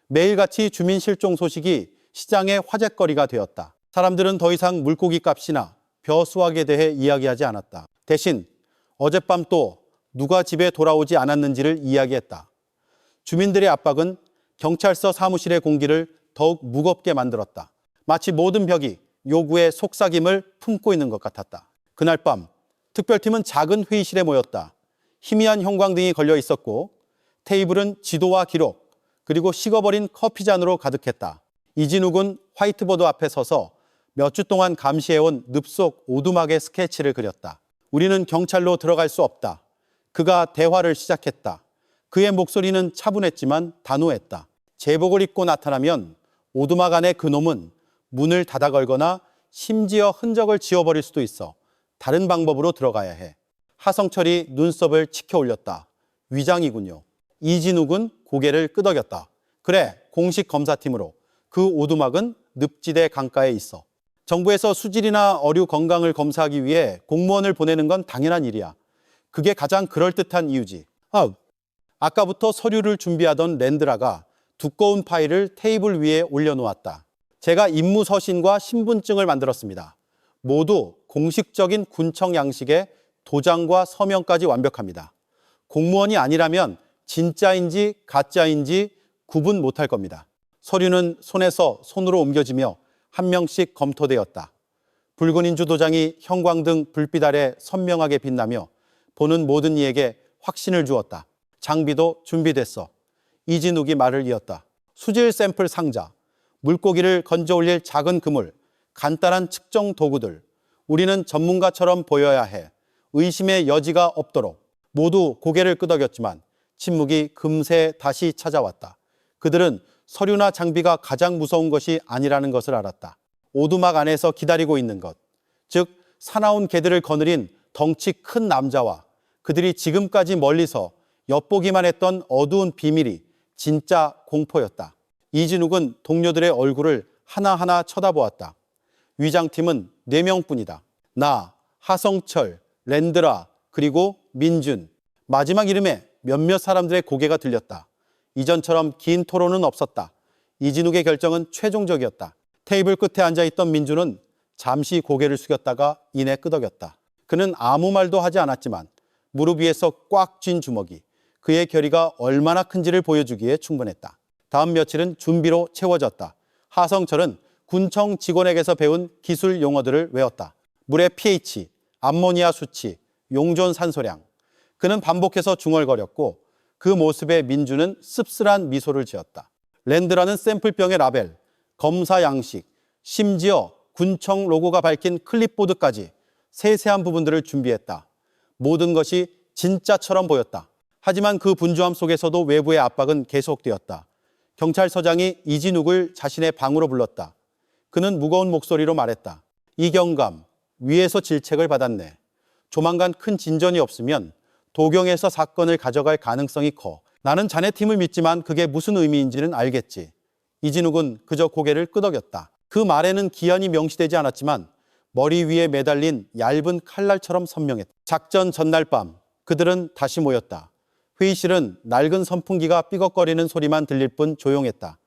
매일같이 주민 실종 소식이 시장의 화제거리가 되었다. 사람들은 더 이상 물고기 값이나 벼 수확에 대해 이야기하지 않았다. 대신 어젯밤 또 누가 집에 돌아오지 않았는지를 이야기했다. 주민들의 압박은 경찰서 사무실의 공기를 더욱 무겁게 만들었다. 마치 모든 벽이 요구의 속삭임을 품고 있는 것 같았다. 그날 밤 특별팀은 작은 회의실에 모였다. 희미한 형광등이 걸려 있었고 테이블은 지도와 기록 그리고 식어버린 커피잔으로 가득했다. 이진욱은 화이트보드 앞에 서서 몇 주 동안 감시해온 늪속 오두막의 스케치를 그렸다. 우리는 경찰로 들어갈 수 없다. 그가 대화를 시작했다. 그의 목소리는 차분했지만 단호했다. 제복을 입고 나타나면 오두막 안의 그놈은 문을 닫아 걸거나 심지어 흔적을 지워버릴 수도 있어. 다른 방법으로 들어가야 해. 하성철이 눈썹을 치켜 올렸다. 위장이군요. 이진욱은 고개를 끄덕였다. 그래, 공식 검사팀으로. 그 오두막은 늪지대 강가에 있어. 정부에서 수질이나 어류 건강을 검사하기 위해 공무원을 보내는 건 당연한 일이야. 그게 가장 그럴듯한 이유지. 아까부터 서류를 준비하던 랜드라가 두꺼운 파일을 테이블 위에 올려놓았다. 제가 임무서신과 신분증을 만들었습니다. 모두 공식적인 군청 양식의 도장과 서명까지 완벽합니다. 공무원이 아니라면 진짜인지 가짜인지 구분 못할 겁니다. 서류는 손에서 손으로 옮겨지며 한 명씩 검토되었다. 붉은 인주 도장이 형광등 불빛 아래 선명하게 빛나며 보는 모든 이에게 확신을 주었다. 장비도 준비됐어. 이진욱이 말을 이었다. 수질 샘플 상자, 물고기를 건져 올릴 작은 그물, 간단한 측정 도구들. 우리는 전문가처럼 보여야 해. 의심의 여지가 없도록. 모두 고개를 끄덕였지만 침묵이 금세 다시 찾아왔다. 그들은 서류나 장비가 가장 무서운 것이 아니라는 것을 알았다. 오두막 안에서 기다리고 있는 것, 즉 사나운 개들을 거느린 덩치 큰 남자와 그들이 지금까지 멀리서 엿보기만 했던 어두운 비밀이 진짜 공포였다. 이진욱은 동료들의 얼굴을 하나하나 쳐다보았다. 위장팀은 4명뿐이다. 나, 하성철, 랜드라, 그리고 민준. 마지막 이름에 몇몇 사람들의 고개가 들렸다. 이전처럼 긴 토론은 없었다. 이진욱의 결정은 최종적이었다. 테이블 끝에 앉아있던 민준은 잠시 고개를 숙였다가 이내 끄덕였다. 그는 아무 말도 하지 않았지만 무릎 위에서 꽉 쥔 주먹이 그의 결의가 얼마나 큰지를 보여주기에 충분했다. 다음 며칠은 준비로 채워졌다. 하성철은 군청 직원에게서 배운 기술 용어들을 외웠다. 물의 pH, 암모니아 수치, 용존 산소량. 그는 반복해서 중얼거렸고 그 모습에 민주는 씁쓸한 미소를 지었다. 랜드라는 샘플병의 라벨, 검사 양식, 심지어 군청 로고가 밝힌 클립보드까지 세세한 부분들을 준비했다. 모든 것이 진짜처럼 보였다. 하지만 그 분주함 속에서도 외부의 압박은 계속되었다. 경찰서장이 이진욱을 자신의 방으로 불렀다. 그는 무거운 목소리로 말했다. 이경감, 위에서 질책을 받았네. 조만간 큰 진전이 없으면 도경에서 사건을 가져갈 가능성이 커. 나는 자네 팀을 믿지만 그게 무슨 의미인지는 알겠지. 이진욱은 그저 고개를 끄덕였다. 그 말에는 기한이 명시되지 않았지만 머리 위에 매달린 얇은 칼날처럼 선명했다. 작전 전날 밤 그들은 다시 모였다. 회의실은 낡은 선풍기가 삐걱거리는 소리만 들릴 뿐 조용했다.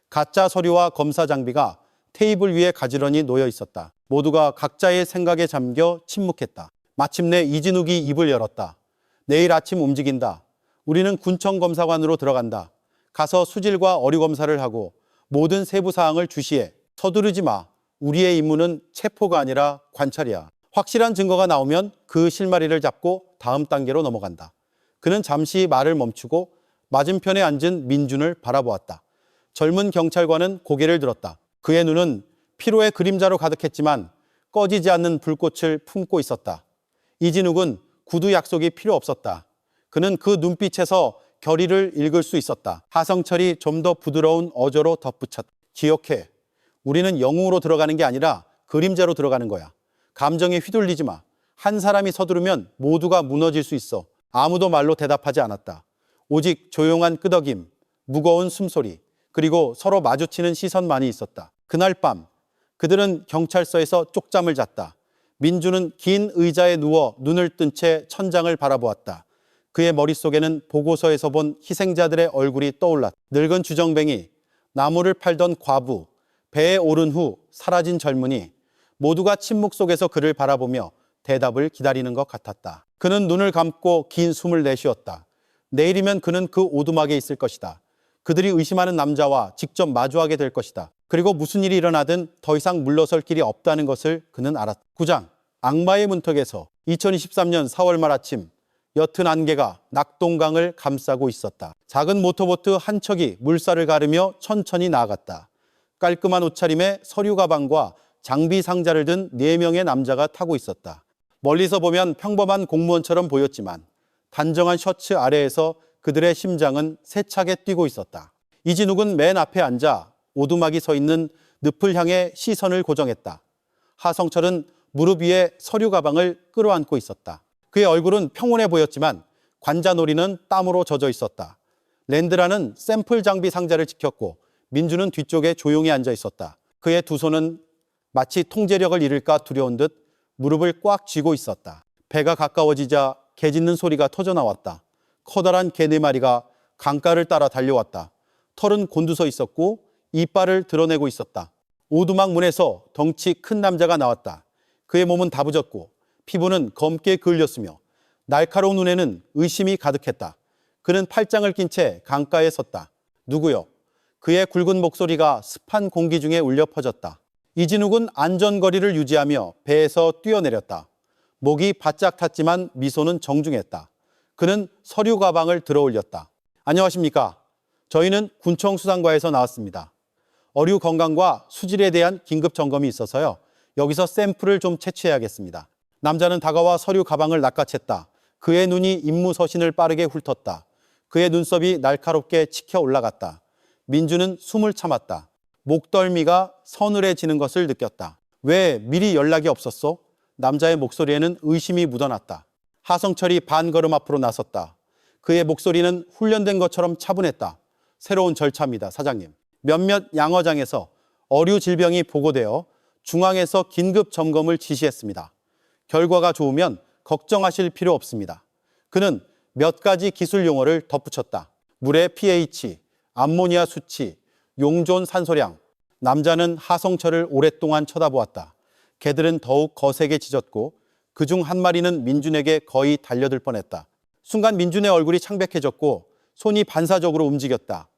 가짜 서류와 검사 장비가 테이블 위에 가지런히 놓여 있었다. 모두가 각자의 생각에 잠겨 침묵했다. 마침내 이진욱이 입을 열었다. 내일 아침 움직인다. 우리는 군청 검사관으로 들어간다. 가서 수질과 어류 검사를 하고 모든 세부 사항을 주시해. 서두르지 마. 우리의 임무는 체포가 아니라 관찰이야. 확실한 증거가 나오면 그 실마리를 잡고 다음 단계로 넘어간다. 그는 잠시 말을 멈추고 맞은편에 앉은 민준을 바라보았다. 젊은 경찰관은 고개를 들었다. 그의 눈은 피로의 그림자로 가득했지만 꺼지지 않는 불꽃을 품고 있었다. 이진욱은 구두 약속이 필요 없었다. 그는 그 눈빛에서 결의를 읽을 수 있었다. 하성철이 좀 더 부드러운 어조로 덧붙였다. 기억해. 우리는 영웅으로 들어가는 게 아니라 그림자로 들어가는 거야. 감정에 휘둘리지 마. 한 사람이 서두르면 모두가 무너질 수 있어. 아무도 말로 대답하지 않았다. 오직 조용한 끄덕임, 무거운 숨소리, 그리고 서로 마주치는 시선만이 있었다. 그날 밤 그들은 경찰서에서 쪽잠을 잤다. 민주는 긴 의자에 누워 눈을 뜬 채 천장을 바라보았다. 그의 머릿속에는 보고서에서 본 희생자들의 얼굴이 떠올랐다. 늙은 주정뱅이, 나무를 팔던 과부, 배에 오른 후 사라진 젊은이, 모두가 침묵 속에서 그를 바라보며 대답을 기다리는 것 같았다. 그는 눈을 감고 긴 숨을 내쉬었다. 내일이면 그는 그 오두막에 있을 것이다. 그들이 의심하는 남자와 직접 마주하게 될 것이다. 그리고 무슨 일이 일어나든 더 이상 물러설 길이 없다는 것을 그는 알았다. 9장, 악마의 문턱에서 2023년 4월 말 아침 옅은 안개가 낙동강을 감싸고 있었다. 작은 모터보트 한 척이 물살을 가르며 천천히 나아갔다. 깔끔한 옷차림에 서류 가방과 장비 상자를 든 4명의 남자가 타고 있었다. 멀리서 보면 평범한 공무원처럼 보였지만 단정한 셔츠 아래에서 그들의 심장은 세차게 뛰고 있었다. 이진욱은 맨 앞에 앉아 오두막이 서 있는 늪을 향해 시선을 고정했다. 하성철은 무릎 위에 서류 가방을 끌어안고 있었다. 그의 얼굴은 평온해 보였지만 관자놀이는 땀으로 젖어 있었다. 랜드라는 샘플 장비 상자를 지켰고 민주는 뒤쪽에 조용히 앉아 있었다. 그의 두 손은 마치 통제력을 잃을까 두려운 듯 무릎을 꽉 쥐고 있었다. 배가 가까워지자 개 짖는 소리가 터져나왔다. 커다란 개 4마리가 강가를 따라 달려왔다. 털은 곤두서 있었고 이빨을 드러내고 있었다. 오두막 문에서 덩치 큰 남자가 나왔다. 그의 몸은 다부졌고 피부는 검게 그을렸으며 날카로운 눈에는 의심이 가득했다. 그는 팔짱을 낀 채 강가에 섰다. 누구요? 그의 굵은 목소리가 습한 공기 중에 울려 퍼졌다. 이진욱은 안전거리를 유지하며 배에서 뛰어내렸다. 목이 바짝 탔지만 미소는 정중했다. 그는 서류 가방을 들어 올렸다. 안녕하십니까? 저희는 군청수상과에서 나왔습니다. 어류 건강과 수질에 대한 긴급 점검이 있어서요. 여기서 샘플을 좀 채취해야겠습니다. 남자는 다가와 서류 가방을 낚아챘다. 그의 눈이 임무서신을 빠르게 훑었다. 그의 눈썹이 날카롭게 치켜 올라갔다. 민주는 숨을 참았다. 목덜미가 서늘해지는 것을 느꼈다. 왜 미리 연락이 없었어? 남자의 목소리에는 의심이 묻어났다. 하성철이 반걸음 앞으로 나섰다. 그의 목소리는 훈련된 것처럼 차분했다. 새로운 절차입니다, 사장님. 몇몇 양어장에서 어류 질병이 보고되어 중앙에서 긴급 점검을 지시했습니다. 결과가 좋으면 걱정하실 필요 없습니다. 그는 몇 가지 기술 용어를 덧붙였다. 물의 pH, 암모니아 수치, 용존 산소량. 남자는 하성철을 오랫동안 쳐다보았다. 개들은 더욱 거세게 짖었고 그중 한 마리는 민준에게 거의 달려들 뻔했다. 순간 민준의 얼굴이 창백해졌고 손이 반사적으로 움직였다.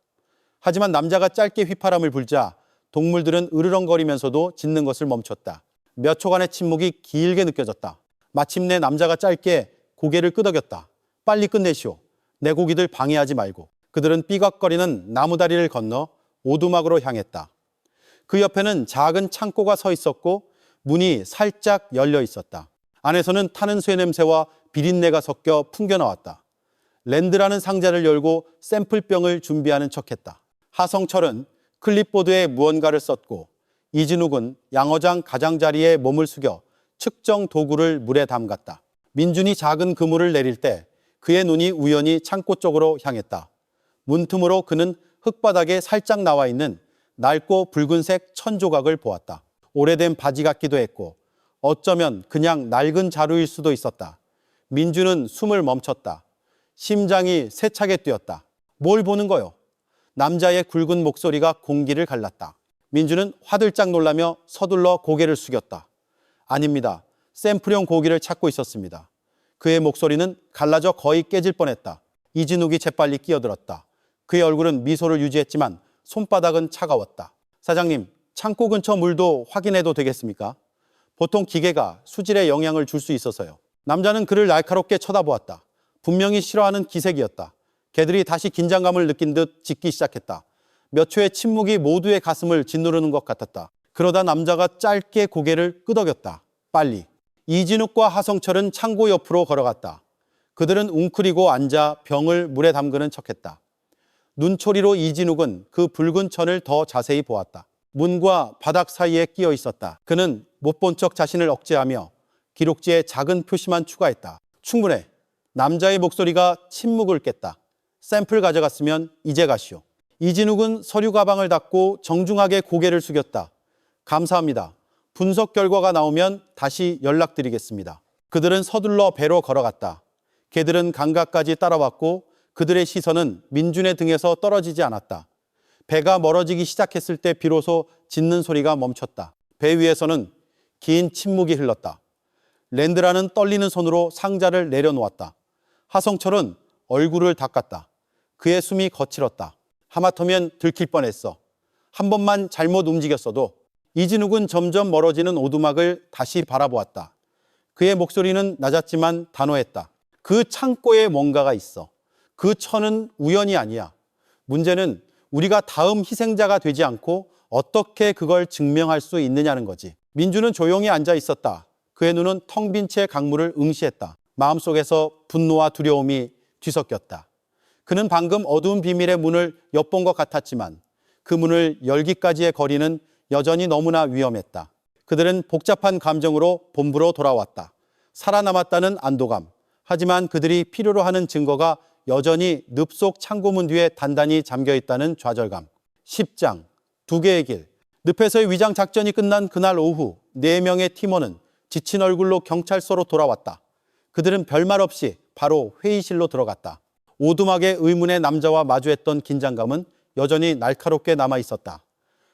하지만 남자가 짧게 휘파람을 불자 동물들은 으르렁거리면서도 짖는 것을 멈췄다. 몇 초간의 침묵이 길게 느껴졌다. 마침내 남자가 짧게 고개를 끄덕였다. 빨리 끝내시오. 내 고기들 방해하지 말고. 그들은 삐걱거리는 나무다리를 건너 오두막으로 향했다. 그 옆에는 작은 창고가 서 있었고 문이 살짝 열려 있었다. 안에서는 타는 쇠 냄새와 비린내가 섞여 풍겨나왔다. 랜드라는 상자를 열고 샘플병을 준비하는 척했다. 하성철은 클립보드에 무언가를 썼고 이진욱은 양어장 가장자리에 몸을 숙여 측정 도구를 물에 담갔다. 민준이 작은 그물을 내릴 때 그의 눈이 우연히 창고 쪽으로 향했다. 문틈으로 그는 흙바닥에 살짝 나와 있는 낡고 붉은색 천조각을 보았다. 오래된 바지 같기도 했고 어쩌면 그냥 낡은 자루일 수도 있었다. 민준은 숨을 멈췄다. 심장이 세차게 뛰었다. 뭘 보는 거요? 남자의 굵은 목소리가 공기를 갈랐다. 민준은 화들짝 놀라며 서둘러 고개를 숙였다. 아닙니다. 샘플용 고기를 찾고 있었습니다. 그의 목소리는 갈라져 거의 깨질 뻔했다. 이진욱이 재빨리 끼어들었다. 그의 얼굴은 미소를 유지했지만 손바닥은 차가웠다. 사장님, 창고 근처 물도 확인해도 되겠습니까? 보통 기계가 수질에 영향을 줄 수 있어서요. 남자는 그를 날카롭게 쳐다보았다. 분명히 싫어하는 기색이었다. 개들이 다시 긴장감을 느낀 듯 짖기 시작했다. 몇 초의 침묵이 모두의 가슴을 짓누르는 것 같았다. 그러다 남자가 짧게 고개를 끄덕였다. 빨리. 이진욱과 하성철은 창고 옆으로 걸어갔다. 그들은 웅크리고 앉아 병을 물에 담그는 척했다. 눈초리로 이진욱은 그 붉은 천을 더 자세히 보았다. 문과 바닥 사이에 끼어 있었다. 그는 못 본 척 자신을 억제하며 기록지에 작은 표시만 추가했다. 충분해. 남자의 목소리가 침묵을 깼다. 샘플 가져갔으면 이제 가시오. 이진욱은 서류 가방을 닫고 정중하게 고개를 숙였다. 감사합니다. 분석 결과가 나오면 다시 연락드리겠습니다. 그들은 서둘러 배로 걸어갔다. 개들은 강가까지 따라왔고 그들의 시선은 민준의 등에서 떨어지지 않았다. 배가 멀어지기 시작했을 때 비로소 짖는 소리가 멈췄다. 배 위에서는 긴 침묵이 흘렀다. 랜드라는 떨리는 손으로 상자를 내려놓았다. 하성철은 얼굴을 닦았다. 그의 숨이 거칠었다. 하마터면 들킬 뻔했어. 한 번만 잘못 움직였어도. 이진욱은 점점 멀어지는 오두막을 다시 바라보았다. 그의 목소리는 낮았지만 단호했다. 그 창고에 뭔가가 있어. 그 천은 우연이 아니야. 문제는 우리가 다음 희생자가 되지 않고 어떻게 그걸 증명할 수 있느냐는 거지. 민주는 조용히 앉아 있었다. 그의 눈은 텅 빈 채 강물을 응시했다. 마음속에서 분노와 두려움이 뒤섞였다. 그는 방금 어두운 비밀의 문을 엿본 것 같았지만 그 문을 열기까지의 거리는 여전히 너무나 위험했다. 그들은 복잡한 감정으로 본부로 돌아왔다. 살아남았다는 안도감. 하지만 그들이 필요로 하는 증거가 여전히 늪속 창고문 뒤에 단단히 잠겨있다는 좌절감. 10장, 2개의 길. 늪에서의 위장 작전이 끝난 그날 오후 4명의 팀원은 지친 얼굴로 경찰서로 돌아왔다. 그들은 별말 없이 바로 회의실로 들어갔다. 오두막의 의문의 남자와 마주했던 긴장감은 여전히 날카롭게 남아있었다.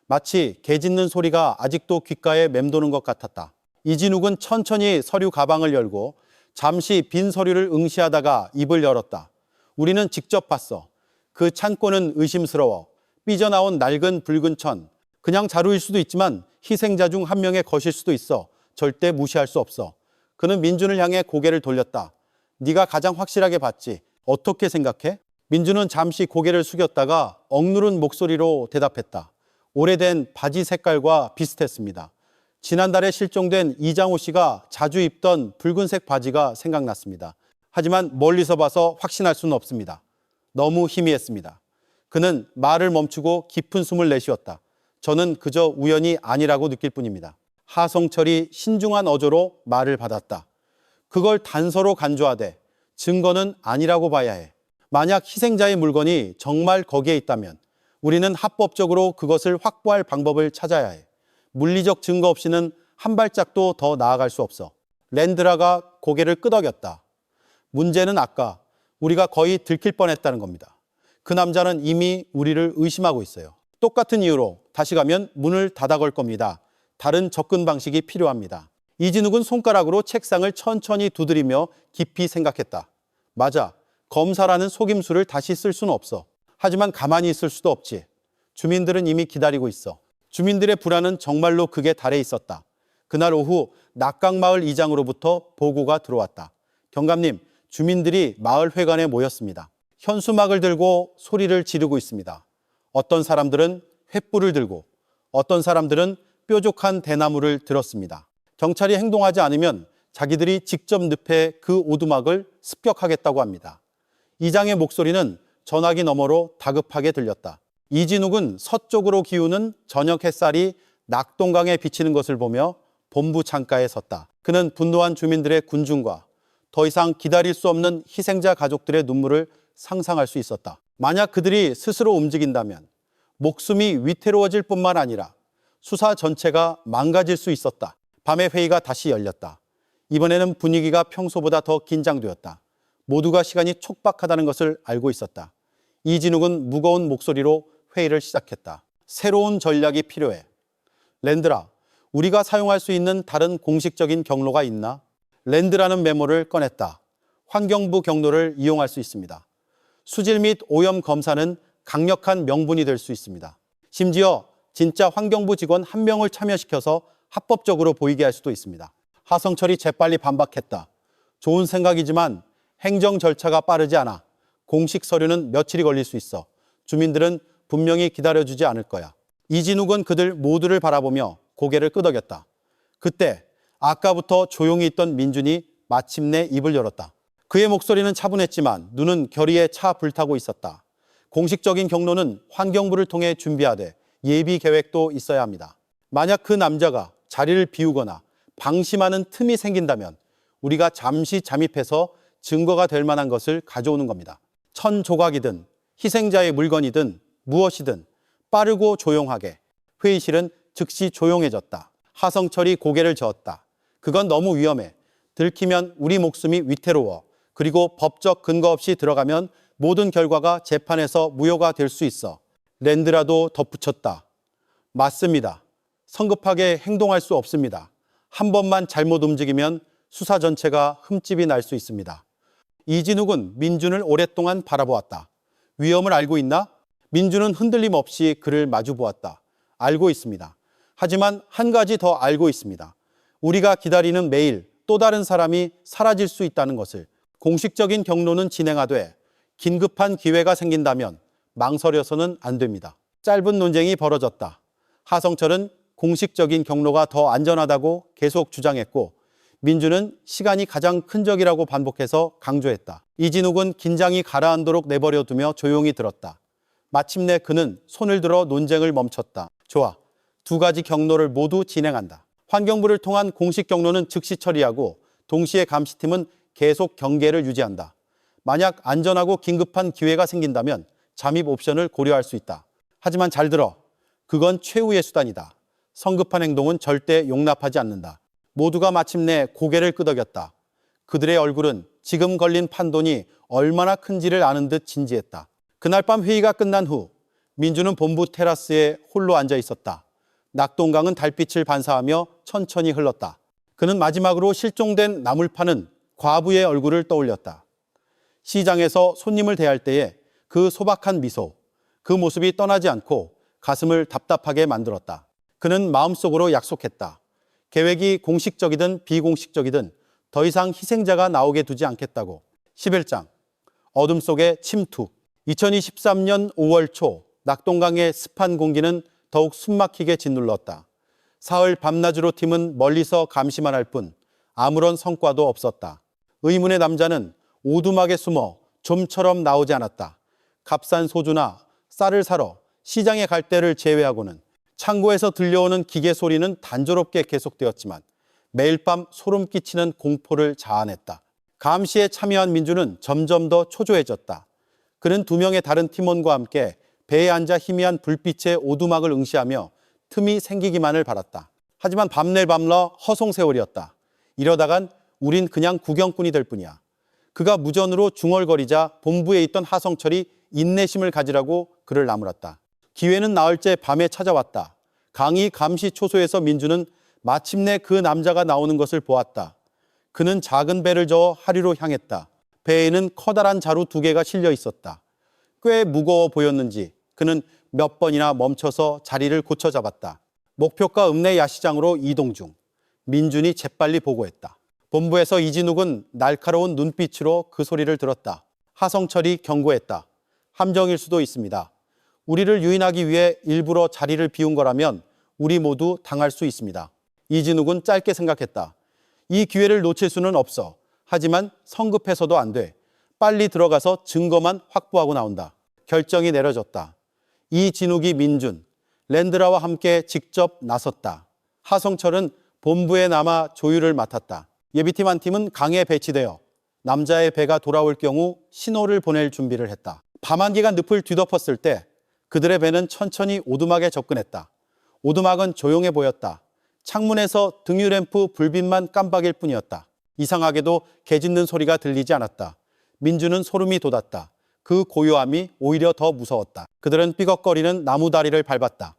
마치 개 짖는 소리가 아직도 귓가에 맴도는 것 같았다. 이진욱은 천천히 서류 가방을 열고 잠시 빈 서류를 응시하다가 입을 열었다. 우리는 직접 봤어. 그 창고는 의심스러워. 삐져나온 낡은 붉은 천. 그냥 자루일 수도 있지만 희생자 중 한 명의 것일 수도 있어. 절대 무시할 수 없어. 그는 민준을 향해 고개를 돌렸다. 네가 가장 확실하게 봤지. 어떻게 생각해? 민준은 잠시 고개를 숙였다가 억누른 목소리로 대답했다. 오래된 바지 색깔과 비슷했습니다. 지난달에 실종된 이장호 씨가 자주 입던 붉은색 바지가 생각났습니다. 하지만 멀리서 봐서 확신할 수는 없습니다. 너무 희미했습니다. 그는 말을 멈추고 깊은 숨을 내쉬었다. 저는 그저 우연이 아니라고 느낄 뿐입니다. 하성철이 신중한 어조로 말을 받았다. 그걸 단서로 간주하되 증거는 아니라고 봐야 해. 만약 희생자의 물건이 정말 거기에 있다면 우리는 합법적으로 그것을 확보할 방법을 찾아야 해. 물리적 증거 없이는 한 발짝도 더 나아갈 수 없어. 랜드라가 고개를 끄덕였다. 문제는 아까 우리가 거의 들킬 뻔했다는 겁니다. 그 남자는 이미 우리를 의심하고 있어요. 똑같은 이유로 다시 가면 문을 닫아 걸 겁니다. 다른 접근 방식이 필요합니다. 이진욱은 손가락으로 책상을 천천히 두드리며 깊이 생각했다. 맞아. 검사라는 속임수를 다시 쓸 수는 없어. 하지만 가만히 있을 수도 없지. 주민들은 이미 기다리고 있어. 주민들의 불안은 정말로 극에 달해 있었다. 그날 오후 낙강마을 이장으로부터 보고가 들어왔다. 경감님, 주민들이 마을 회관에 모였습니다. 현수막을 들고 소리를 지르고 있습니다. 어떤 사람들은 횃불을 들고 어떤 사람들은 뾰족한 대나무를 들었습니다. 경찰이 행동하지 않으면 자기들이 직접 늪에 그 오두막을 습격하겠다고 합니다. 이장의 목소리는 전화기 너머로 다급하게 들렸다. 이진욱은 서쪽으로 기우는 저녁 햇살이 낙동강에 비치는 것을 보며 본부 창가에 섰다. 그는 분노한 주민들의 군중과 더 이상 기다릴 수 없는 희생자 가족들의 눈물을 상상할 수 있었다. 만약 그들이 스스로 움직인다면 목숨이 위태로워질 뿐만 아니라 수사 전체가 망가질 수 있었다. 밤에 회의가 다시 열렸다. 이번에는 분위기가 평소보다 더 긴장되었다. 모두가 시간이 촉박하다는 것을 알고 있었다. 이진욱은 무거운 목소리로 회의를 시작했다. 새로운 전략이 필요해. 랜드라, 우리가 사용할 수 있는 다른 공식적인 경로가 있나? 랜드라는 메모를 꺼냈다. 환경부 경로를 이용할 수 있습니다. 수질 및 오염 검사는 강력한 명분이 될 수 있습니다. 심지어 진짜 환경부 직원 한 명을 참여시켜서 합법적으로 보이게 할 수도 있습니다. 하성철이 재빨리 반박했다. 좋은 생각이지만 행정 절차가 빠르지 않아. 공식 서류는 며칠이 걸릴 수 있어. 주민들은 분명히 기다려주지 않을 거야. 이진욱은 그들 모두를 바라보며 고개를 끄덕였다. 그때 아까부터 조용히 있던 민준이 마침내 입을 열었다. 그의 목소리는 차분했지만 눈은 결의에 차 불타고 있었다. 공식적인 경로는 환경부를 통해 준비하되 예비 계획도 있어야 합니다. 만약 그 남자가 자리를 비우거나 방심하는 틈이 생긴다면 우리가 잠시 잠입해서 증거가 될 만한 것을 가져오는 겁니다. 천 조각이든 희생자의 물건이든 무엇이든 빠르고 조용하게. 회의실은 즉시 조용해졌다. 하성철이 고개를 저었다. 그건 너무 위험해. 들키면 우리 목숨이 위태로워. 그리고 법적 근거 없이 들어가면 모든 결과가 재판에서 무효가 될 수 있어. 랜드라도 덧붙였다. 맞습니다. 성급하게 행동할 수 없습니다. 한 번만 잘못 움직이면 수사 전체가 흠집이 날 수 있습니다. 이진욱은 민준을 오랫동안 바라보았다. 위험을 알고 있나? 민준은 흔들림 없이 그를 마주보았다. 알고 있습니다. 하지만 한 가지 더 알고 있습니다. 우리가 기다리는 매일 또 다른 사람이 사라질 수 있다는 것을. 공식적인 경로는 진행하되 긴급한 기회가 생긴다면 망설여서는 안 됩니다. 짧은 논쟁이 벌어졌다. 하성철은 공식적인 경로가 더 안전하다고 계속 주장했고 민준은 시간이 가장 큰 적이라고 반복해서 강조했다. 이진욱은 긴장이 가라앉도록 내버려두며 조용히 들었다. 마침내 그는 손을 들어 논쟁을 멈췄다. 좋아. 두 가지 경로를 모두 진행한다. 환경부를 통한 공식 경로는 즉시 처리하고 동시에 감시팀은 계속 경계를 유지한다. 만약 안전하고 긴급한 기회가 생긴다면 잠입 옵션을 고려할 수 있다. 하지만 잘 들어. 그건 최후의 수단이다. 성급한 행동은 절대 용납하지 않는다. 모두가 마침내 고개를 끄덕였다. 그들의 얼굴은 지금 걸린 판돈이 얼마나 큰지를 아는 듯 진지했다. 그날 밤 회의가 끝난 후 민주는 본부 테라스에 홀로 앉아 있었다. 낙동강은 달빛을 반사하며 천천히 흘렀다. 그는 마지막으로 실종된 나물 파는 과부의 얼굴을 떠올렸다. 시장에서 손님을 대할 때의 그 소박한 미소, 그 모습이 떠나지 않고 가슴을 답답하게 만들었다. 그는 마음속으로 약속했다. 계획이 공식적이든 비공식적이든 더 이상 희생자가 나오게 두지 않겠다고. 11장 어둠 속의 침투. 2023년 5월 초 낙동강의 습한 공기는 더욱 숨막히게 짓눌렀다. 사흘 밤낮으로 팀은 멀리서 감시만 할 뿐 아무런 성과도 없었다. 의문의 남자는 오두막에 숨어 좀처럼 나오지 않았다. 값싼 소주나 쌀을 사러 시장에 갈 때를 제외하고는 창고에서 들려오는 기계 소리는 단조롭게 계속되었지만 매일 밤 소름 끼치는 공포를 자아냈다. 감시에 참여한 민주는 점점 더 초조해졌다. 그는 2명의 다른 팀원과 함께 배에 앉아 희미한 불빛의 오두막을 응시하며 틈이 생기기만을 바랐다. 하지만 밤낼 밤러 허송세월이었다. 이러다간 우린 그냥 구경꾼이 될 뿐이야. 그가 무전으로 중얼거리자 본부에 있던 하성철이 인내심을 가지라고 그를 나무랐다. 기회는 나흘째 밤에 찾아왔다. 강의 감시 초소에서 민주는 마침내 그 남자가 나오는 것을 보았다. 그는 작은 배를 저어 하류로 향했다. 배에는 커다란 자루 2개가 실려 있었다. 꽤 무거워 보였는지 그는 몇 번이나 멈춰서 자리를 고쳐 잡았다. 목표가 읍내 야시장으로 이동 중. 민준이 재빨리 보고했다. 본부에서 이진욱은 날카로운 눈빛으로 그 소리를 들었다. 하성철이 경고했다. 함정일 수도 있습니다. 우리를 유인하기 위해 일부러 자리를 비운 거라면 우리 모두 당할 수 있습니다. 이진욱은 짧게 생각했다. 이 기회를 놓칠 수는 없어. 하지만 성급해서도 안 돼. 빨리 들어가서 증거만 확보하고 나온다. 결정이 내려졌다. 이진욱이 민준, 랜드라와 함께 직접 나섰다. 하성철은 본부에 남아 조율을 맡았다. 예비팀 한 팀은 강에 배치되어 남자의 배가 돌아올 경우 신호를 보낼 준비를 했다. 밤안개가 늪을 뒤덮었을 때 그들의 배는 천천히 오두막에 접근했다. 오두막은 조용해 보였다. 창문에서 등유램프 불빛만 깜박일 뿐이었다. 이상하게도 개 짖는 소리가 들리지 않았다. 민주는 소름이 돋았다. 그 고요함이 오히려 더 무서웠다. 그들은 삐걱거리는 나무 다리를 밟았다.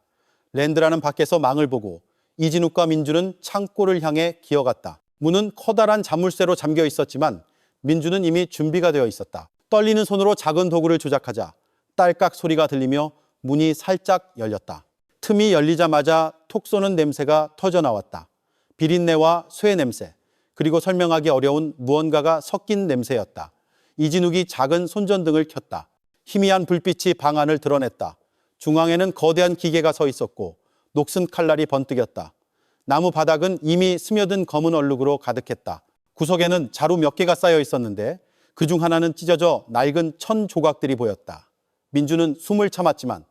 랜드라는 밖에서 망을 보고 이진욱과 민주는 창고를 향해 기어갔다. 문은 커다란 자물쇠로 잠겨 있었지만 민주는 이미 준비가 되어 있었다. 떨리는 손으로 작은 도구를 조작하자 딸깍 소리가 들리며 문이 살짝 열렸다. 틈이 열리자마자 톡 쏘는 냄새가 터져나왔다. 비린내와 쇠 냄새, 그리고 설명하기 어려운 무언가가 섞인 냄새였다. 이진욱이 작은 손전등을 켰다. 희미한 불빛이 방 안을 드러냈다. 중앙에는 거대한 기계가 서 있었고 녹슨 칼날이 번뜩였다. 나무 바닥은 이미 스며든 검은 얼룩으로 가득했다. 구석에는 자루 몇 개가 쌓여 있었는데 그중 하나는 찢어져 낡은 천 조각들이 보였다. 민주는 숨을 참았지만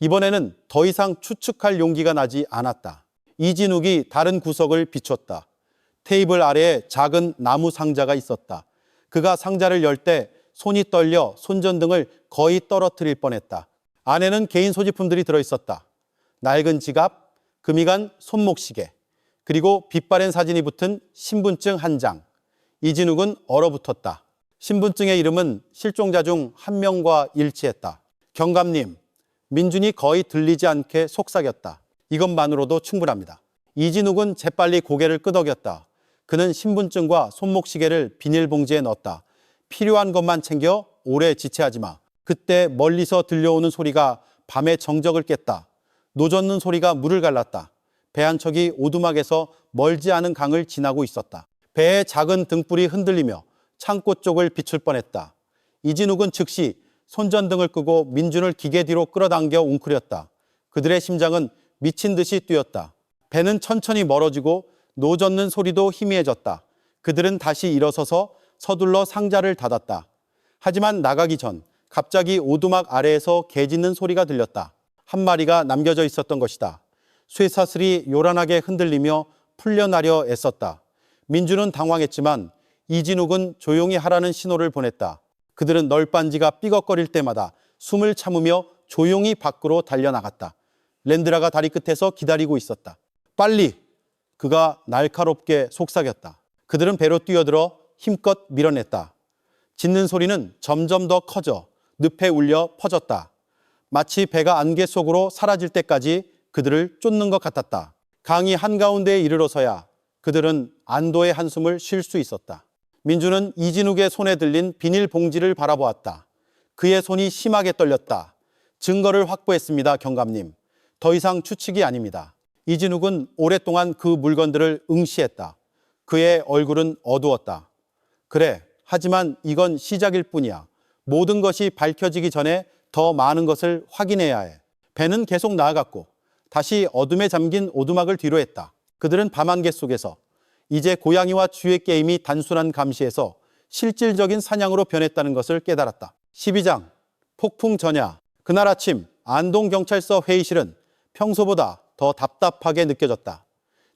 이번에는 더 이상 추측할 용기가 나지 않았다. 이진욱이 다른 구석을 비췄다. 테이블 아래에 작은 나무 상자가 있었다. 그가 상자를 열 때 손이 떨려 손전등을 거의 떨어뜨릴 뻔했다. 안에는 개인 소지품들이 들어있었다. 낡은 지갑, 금이 간 손목시계, 그리고 빛바랜 사진이 붙은 신분증 한 장. 이진욱은 얼어붙었다. 신분증의 이름은 실종자 중 한 명과 일치했다. 경감님, 민준이 거의 들리지 않게 속삭였다. 이것만으로도 충분합니다. 이진욱은 재빨리 고개를 끄덕였다. 그는 신분증과 손목시계를 비닐봉지에 넣었다. 필요한 것만 챙겨 오래 지체하지 마. 그때 멀리서 들려오는 소리가 밤의 정적을 깼다. 노젓는 소리가 물을 갈랐다. 배 한 척이 오두막에서 멀지 않은 강을 지나고 있었다. 배의 작은 등불이 흔들리며 창고 쪽을 비출 뻔했다. 이진욱은 즉시 손전등을 끄고 민준을 기계 뒤로 끌어당겨 웅크렸다. 그들의 심장은 미친 듯이 뛰었다. 배는 천천히 멀어지고 노젓는 소리도 희미해졌다. 그들은 다시 일어서서 서둘러 상자를 닫았다. 하지만 나가기 전 갑자기 오두막 아래에서 개 짖는 소리가 들렸다. 한 마리가 남겨져 있었던 것이다. 쇠사슬이 요란하게 흔들리며 풀려나려 애썼다. 민주는 당황했지만 이진욱은 조용히 하라는 신호를 보냈다. 그들은 널빤지가 삐걱거릴 때마다 숨을 참으며 조용히 밖으로 달려나갔다. 랜드라가 다리 끝에서 기다리고 있었다. 빨리! 그가 날카롭게 속삭였다. 그들은 배로 뛰어들어 힘껏 밀어냈다. 짖는 소리는 점점 더 커져 늪에 울려 퍼졌다. 마치 배가 안개 속으로 사라질 때까지 그들을 쫓는 것 같았다. 강이 한가운데에 이르러서야 그들은 안도의 한숨을 쉴 수 있었다. 민주는 이진욱의 손에 들린 비닐봉지를 바라보았다. 그의 손이 심하게 떨렸다. 증거를 확보했습니다, 경감님. 더 이상 추측이 아닙니다. 이진욱은 오랫동안 그 물건들을 응시했다. 그의 얼굴은 어두웠다. 그래, 하지만 이건 시작일 뿐이야. 모든 것이 밝혀지기 전에 더 많은 것을 확인해야 해. 배는 계속 나아갔고 다시 어둠에 잠긴 오두막을 뒤로 했다. 그들은 밤안개 속에서 이제 고양이와 쥐의 게임이 단순한 감시에서 실질적인 사냥으로 변했다는 것을 깨달았다. 12장 폭풍 전야. 그날 아침 안동경찰서 회의실은 평소보다 더 답답하게 느껴졌다.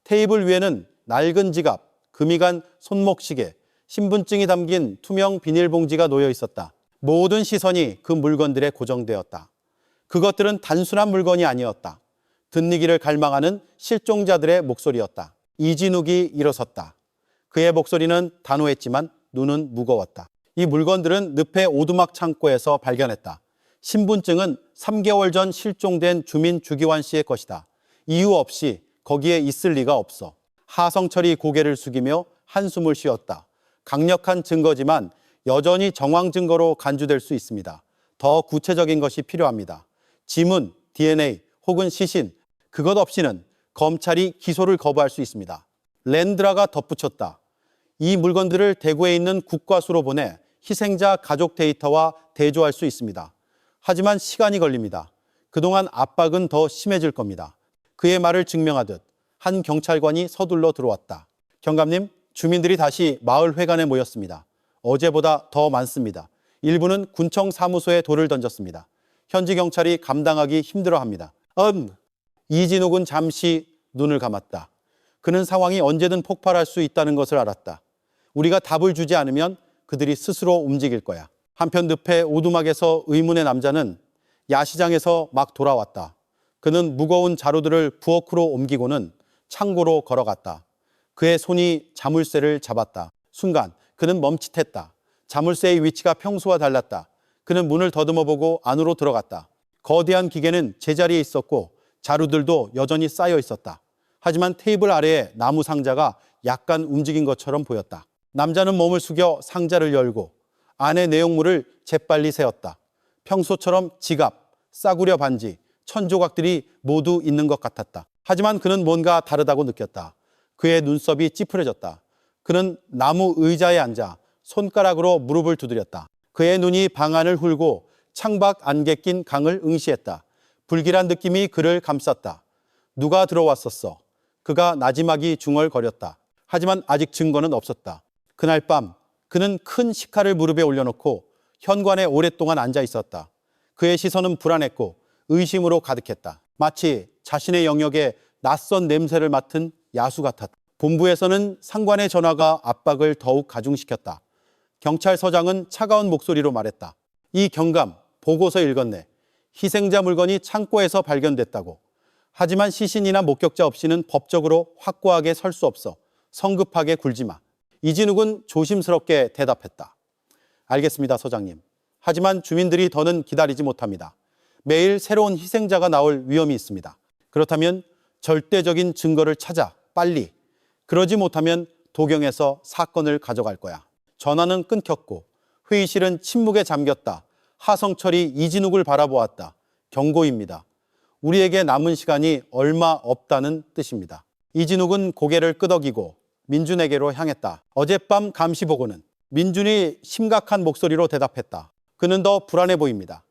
테이블 위에는 낡은 지갑, 금이 간 손목시계, 신분증이 담긴 투명 비닐봉지가 놓여 있었다. 모든 시선이 그 물건들에 고정되었다. 그것들은 단순한 물건이 아니었다. 든니기를 갈망하는 실종자들의 목소리였다. 이진욱이 일어섰다. 그의 목소리는 단호했지만 눈은 무거웠다. 이 물건들은 늪의 오두막 창고에서 발견했다. 신분증은 3개월 전 실종된 주민 주기환 씨의 것이다. 이유 없이 거기에 있을 리가 없어. 하성철이 고개를 숙이며 한숨을 쉬었다. 강력한 증거지만 여전히 정황 증거로 간주될 수 있습니다. 더 구체적인 것이 필요합니다. 지문, DNA 혹은 시신, 그것 없이는 검찰이 기소를 거부할 수 있습니다. 랜드라가 덧붙였다. 이 물건들을 대구에 있는 국과수로 보내 희생자 가족 데이터와 대조할 수 있습니다. 하지만 시간이 걸립니다. 그동안 압박은 더 심해질 겁니다. 그의 말을 증명하듯 한 경찰관이 서둘러 들어왔다. 경감님, 주민들이 다시 마을 회관에 모였습니다. 어제보다 더 많습니다. 일부는 군청 사무소에 돌을 던졌습니다. 현지 경찰이 감당하기 힘들어합니다. 이진욱은 잠시 눈을 감았다. 그는 상황이 언제든 폭발할 수 있다는 것을 알았다. 우리가 답을 주지 않으면 그들이 스스로 움직일 거야. 한편 늪의 오두막에서 의문의 남자는 야시장에서 막 돌아왔다. 그는 무거운 자루들을 부엌으로 옮기고는 창고로 걸어갔다. 그의 손이 자물쇠를 잡았다. 순간 그는 멈칫했다. 자물쇠의 위치가 평소와 달랐다. 그는 문을 더듬어 보고 안으로 들어갔다. 거대한 기계는 제자리에 있었고 자루들도 여전히 쌓여 있었다. 하지만 테이블 아래에 나무 상자가 약간 움직인 것처럼 보였다. 남자는 몸을 숙여 상자를 열고 안의 내용물을 재빨리 세었다. 평소처럼 지갑, 싸구려 반지, 천조각들이 모두 있는 것 같았다. 하지만 그는 뭔가 다르다고 느꼈다. 그의 눈썹이 찌푸려졌다. 그는 나무 의자에 앉아 손가락으로 무릎을 두드렸다. 그의 눈이 방 안을 훑고 창밖 안개 낀 강을 응시했다. 불길한 느낌이 그를 감쌌다. 누가 들어왔었어? 그가 나지막이 중얼거렸다. 하지만 아직 증거는 없었다. 그날 밤 그는 큰 식칼을 무릎에 올려놓고 현관에 오랫동안 앉아 있었다. 그의 시선은 불안했고 의심으로 가득했다. 마치 자신의 영역에 낯선 냄새를 맡은 야수 같았다. 본부에서는 상관의 전화가 압박을 더욱 가중시켰다. 경찰서장은 차가운 목소리로 말했다. 이 경감, 보고서 읽었네. 희생자 물건이 창고에서 발견됐다고. 하지만 시신이나 목격자 없이는 법적으로 확고하게 설 수 없어. 성급하게 굴지 마. 이진욱은 조심스럽게 대답했다. 알겠습니다, 서장님. 하지만 주민들이 더는 기다리지 못합니다. 매일 새로운 희생자가 나올 위험이 있습니다. 그렇다면 절대적인 증거를 찾아 빨리. 그러지 못하면 도경에서 사건을 가져갈 거야. 전화는 끊겼고 회의실은 침묵에 잠겼다. 하성철이 이진욱을 바라보았다. 경고입니다. 우리에게 남은 시간이 얼마 없다는 뜻입니다. 이진욱은 고개를 끄덕이고 민준에게로 향했다. 어젯밤 감시 보고는? 민준이 심각한 목소리로 대답했다. 그는 더 불안해 보입니다.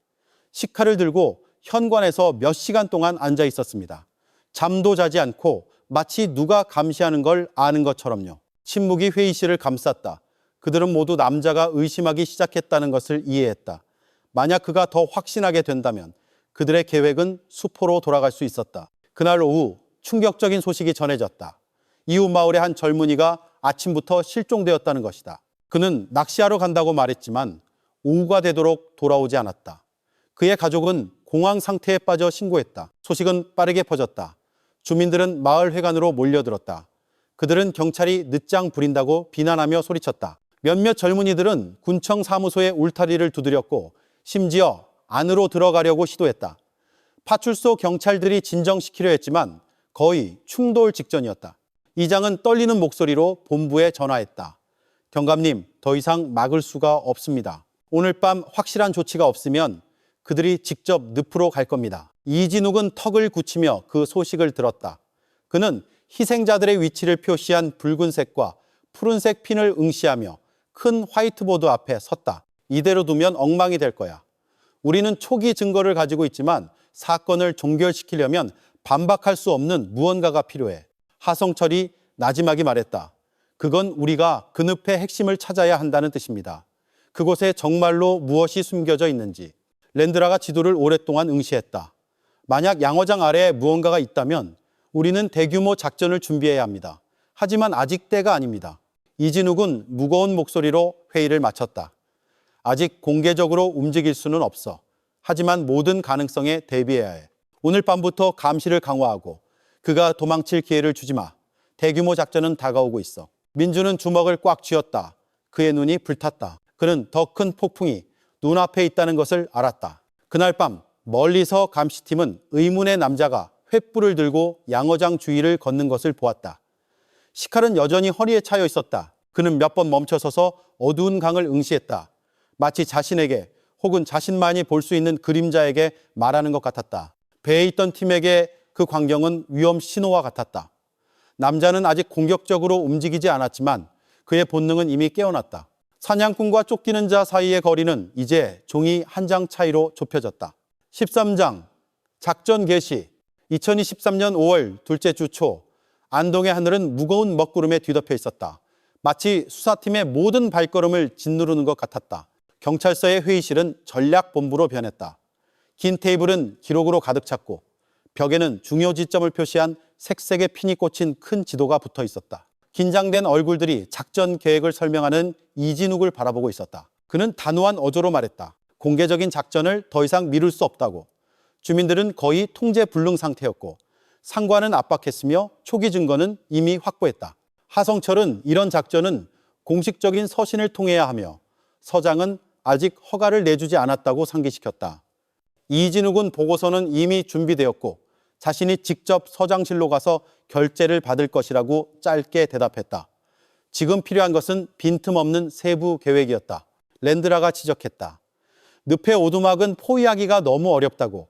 식칼을 들고 현관에서 몇 시간 동안 앉아 있었습니다. 잠도 자지 않고 마치 누가 감시하는 걸 아는 것처럼요. 침묵이 회의실을 감쌌다. 그들은 모두 남자가 의심하기 시작했다는 것을 이해했다. 만약 그가 더 확신하게 된다면 그들의 계획은 수포로 돌아갈 수 있었다. 그날 오후 충격적인 소식이 전해졌다. 이웃 마을의 한 젊은이가 아침부터 실종되었다는 것이다. 그는 낚시하러 간다고 말했지만 오후가 되도록 돌아오지 않았다. 그의 가족은 공황 상태에 빠져 신고했다. 소식은 빠르게 퍼졌다. 주민들은 마을 회관으로 몰려들었다. 그들은 경찰이 늦장 부린다고 비난하며 소리쳤다. 몇몇 젊은이들은 군청 사무소의 울타리를 두드렸고 심지어 안으로 들어가려고 시도했다. 파출소 경찰들이 진정시키려 했지만 거의 충돌 직전이었다. 이장은 떨리는 목소리로 본부에 전화했다. 경감님, 더 이상 막을 수가 없습니다. 오늘 밤 확실한 조치가 없으면 그들이 직접 늪으로 갈 겁니다. 이진욱은 턱을 굳히며 그 소식을 들었다. 그는 희생자들의 위치를 표시한 붉은색과 푸른색 핀을 응시하며 큰 화이트보드 앞에 섰다. 이대로 두면 엉망이 될 거야. 우리는 초기 증거를 가지고 있지만 사건을 종결시키려면 반박할 수 없는 무언가가 필요해. 하성철이 나지막이 말했다. 그건 우리가 그 늪의 핵심을 찾아야 한다는 뜻입니다. 그곳에 정말로 무엇이 숨겨져 있는지. 랜드라가 지도를 오랫동안 응시했다. 만약 양어장 아래에 무언가가 있다면 우리는 대규모 작전을 준비해야 합니다. 하지만 아직 때가 아닙니다. 이진욱은 무거운 목소리로 회의를 마쳤다. 아직 공개적으로 움직일 수는 없어. 하지만 모든 가능성에 대비해야 해. 오늘 밤부터 감시를 강화하고 그가 도망칠 기회를 주지 마. 대규모 작전은 다가오고 있어. 민주는 주먹을 꽉 쥐었다. 그의 눈이 불탔다. 그는 더 큰 폭풍이 눈앞에 있다는 것을 알았다. 그날 밤 멀리서 감시팀은 의문의 남자가 횃불을 들고 양어장 주위를 걷는 것을 보았다. 식칼은 여전히 허리에 차여 있었다. 그는 몇 번 멈춰서서 어두운 강을 응시했다. 마치 자신에게 혹은 자신만이 볼 수 있는 그림자에게 말하는 것 같았다. 배에 있던 팀에게 그 광경은 위험 신호와 같았다. 남자는 아직 공격적으로 움직이지 않았지만 그의 본능은 이미 깨어났다. 사냥꾼과 쫓기는 자 사이의 거리는 이제 종이 한 장 차이로 좁혀졌다. 13장 작전 개시. 2023년 5월 둘째 주 초 안동의 하늘은 무거운 먹구름에 뒤덮여 있었다. 마치 수사팀의 모든 발걸음을 짓누르는 것 같았다. 경찰서의 회의실은 전략본부로 변했다. 긴 테이블은 기록으로 가득 찼고 벽에는 중요 지점을 표시한 색색의 핀이 꽂힌 큰 지도가 붙어 있었다. 긴장된 얼굴들이 작전 계획을 설명하는 이진욱을 바라보고 있었다. 그는 단호한 어조로 말했다. 공개적인 작전을 더 이상 미룰 수 없다고. 주민들은 거의 통제 불능 상태였고 상관은 압박했으며 초기 증거는 이미 확보했다. 하성철은 이런 작전은 공식적인 서신을 통해야 하며 서장은 아직 허가를 내주지 않았다고 상기시켰다. 이진욱은 보고서는 이미 준비되었고 자신이 직접 서장실로 가서 결재를 받을 것이라고 짧게 대답했다. 지금 필요한 것은 빈틈없는 세부 계획이었다. 랜드라가 지적했다. 늪의 오두막은 포위하기가 너무 어렵다고.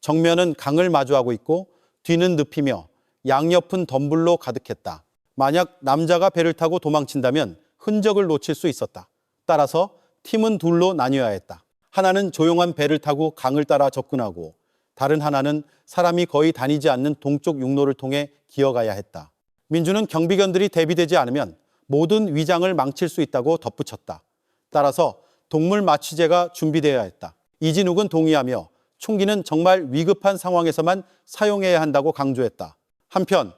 정면은 강을 마주하고 있고 뒤는 늪이며 양옆은 덤불로 가득했다. 만약 남자가 배를 타고 도망친다면 흔적을 놓칠 수 있었다. 따라서 팀은 둘로 나뉘어야 했다. 하나는 조용한 배를 타고 강을 따라 접근하고 다른 하나는 사람이 거의 다니지 않는 동쪽 육로를 통해 기어가야 했다. 민주는 경비견들이 대비되지 않으면 모든 위장을 망칠 수 있다고 덧붙였다. 따라서 동물 마취제가 준비되어야 했다. 이진욱은 동의하며 총기는 정말 위급한 상황에서만 사용해야 한다고 강조했다. 한편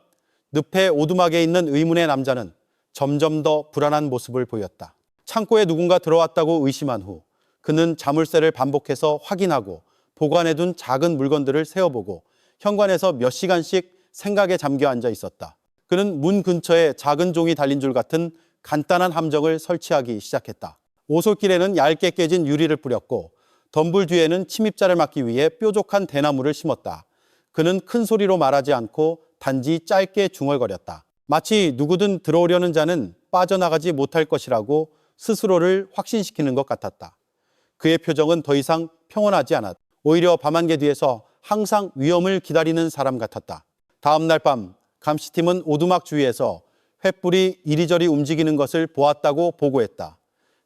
늪의 오두막에 있는 의문의 남자는 점점 더 불안한 모습을 보였다. 창고에 누군가 들어왔다고 의심한 후 그는 자물쇠를 반복해서 확인하고 보관해둔 작은 물건들을 세어보고 현관에서 몇 시간씩 생각에 잠겨 앉아 있었다. 그는 문 근처에 작은 종이 달린 줄 같은 간단한 함정을 설치하기 시작했다. 오솔길에는 얇게 깨진 유리를 뿌렸고 덤불 뒤에는 침입자를 막기 위해 뾰족한 대나무를 심었다. 그는 큰 소리로 말하지 않고 단지 짧게 중얼거렸다. 마치 누구든 들어오려는 자는 빠져나가지 못할 것이라고 스스로를 확신시키는 것 같았다. 그의 표정은 더 이상 평온하지 않았다. 오히려 밤안개 뒤에서 항상 위험을 기다리는 사람 같았다. 다음 날 밤 감시팀은 오두막 주위에서 횃불이 이리저리 움직이는 것을 보았다고 보고했다.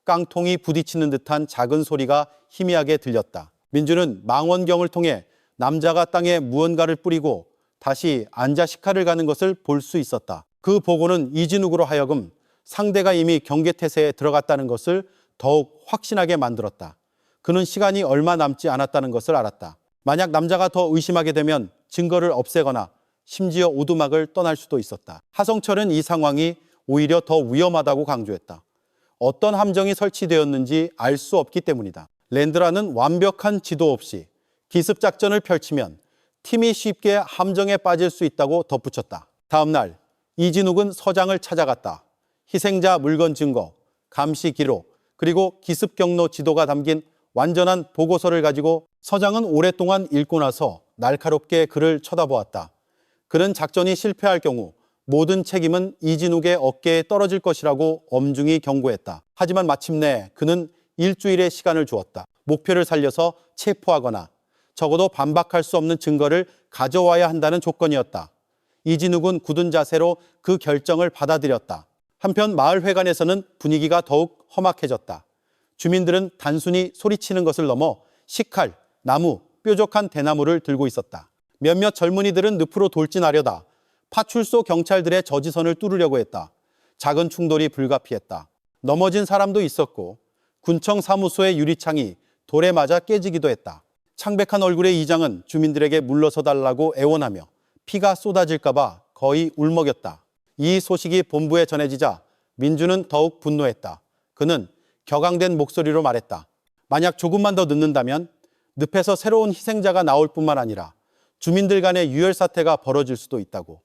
깡통이 부딪히는 듯한 작은 소리가 희미하게 들렸다. 민주는 망원경을 통해 남자가 땅에 무언가를 뿌리고 다시 앉아 식칼을 가는 것을 볼 수 있었다. 그 보고는 이진욱으로 하여금 상대가 이미 경계태세에 들어갔다는 것을 더욱 확신하게 만들었다. 그는 시간이 얼마 남지 않았다는 것을 알았다. 만약 남자가 더 의심하게 되면 증거를 없애거나 심지어 오두막을 떠날 수도 있었다. 하성철은 이 상황이 오히려 더 위험하다고 강조했다. 어떤 함정이 설치되었는지 알 수 없기 때문이다. 랜드라는 완벽한 지도 없이 기습작전을 펼치면 팀이 쉽게 함정에 빠질 수 있다고 덧붙였다. 다음 날 이진욱은 서장을 찾아갔다. 희생자 물건 증거, 감시 기록, 그리고 기습 경로 지도가 담긴 완전한 보고서를 가지고 서장은 오랫동안 읽고 나서 날카롭게 그를 쳐다보았다. 그는 작전이 실패할 경우 모든 책임은 이진욱의 어깨에 떨어질 것이라고 엄중히 경고했다. 하지만 마침내 그는 일주일의 시간을 주었다. 목표를 살려서 체포하거나 적어도 반박할 수 없는 증거를 가져와야 한다는 조건이었다. 이진욱은 굳은 자세로 그 결정을 받아들였다. 한편 마을회관에서는 분위기가 더욱 험악해졌다. 주민들은 단순히 소리치는 것을 넘어 식칼, 나무, 뾰족한 대나무를 들고 있었다. 몇몇 젊은이들은 늪으로 돌진하려다 파출소 경찰들의 저지선을 뚫으려고 했다. 작은 충돌이 불가피했다. 넘어진 사람도 있었고 군청 사무소의 유리창이 돌에 맞아 깨지기도 했다. 창백한 얼굴의 이장은 주민들에게 물러서 달라고 애원하며 피가 쏟아질까 봐 거의 울먹였다. 이 소식이 본부에 전해지자 민주는 더욱 분노했다. 그는 격앙된 목소리로 말했다. 만약 조금만 더 늦는다면 늪에서 새로운 희생자가 나올 뿐만 아니라 주민들 간의 유혈 사태가 벌어질 수도 있다고.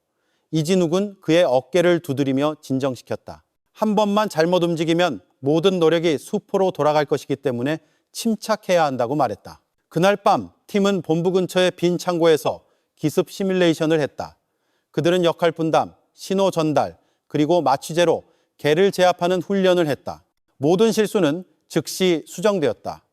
이진욱은 그의 어깨를 두드리며 진정시켰다. 한 번만 잘못 움직이면 모든 노력이 수포로 돌아갈 것이기 때문에 침착해야 한다고 말했다. 그날 밤 팀은 본부 근처의 빈 창고에서 기습 시뮬레이션을 했다. 그들은 역할 분담, 신호 전달, 그리고 마취제로 개를 제압하는 훈련을 했다. 모든 실수는 즉시 수정되었다.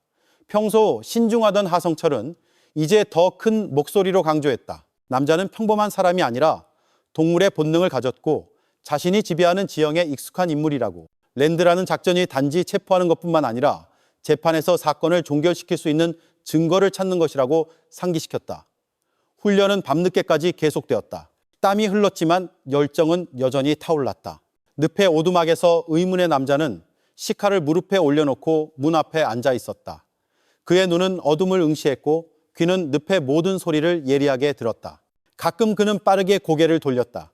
평소 신중하던 하성철은 이제 더 큰 목소리로 강조했다. 남자는 평범한 사람이 아니라 동물의 본능을 가졌고 자신이 지배하는 지형에 익숙한 인물이라고. 랜드라는 작전이 단지 체포하는 것뿐만 아니라 재판에서 사건을 종결시킬 수 있는 증거를 찾는 것이라고 상기시켰다. 훈련은 밤늦게까지 계속되었다. 땀이 흘렀지만 열정은 여전히 타올랐다. 늪의 오두막에서 의문의 남자는 시카를 무릎에 올려놓고 문 앞에 앉아 있었다. 그의 눈은 어둠을 응시했고 귀는 늪의 모든 소리를 예리하게 들었다. 가끔 그는 빠르게 고개를 돌렸다.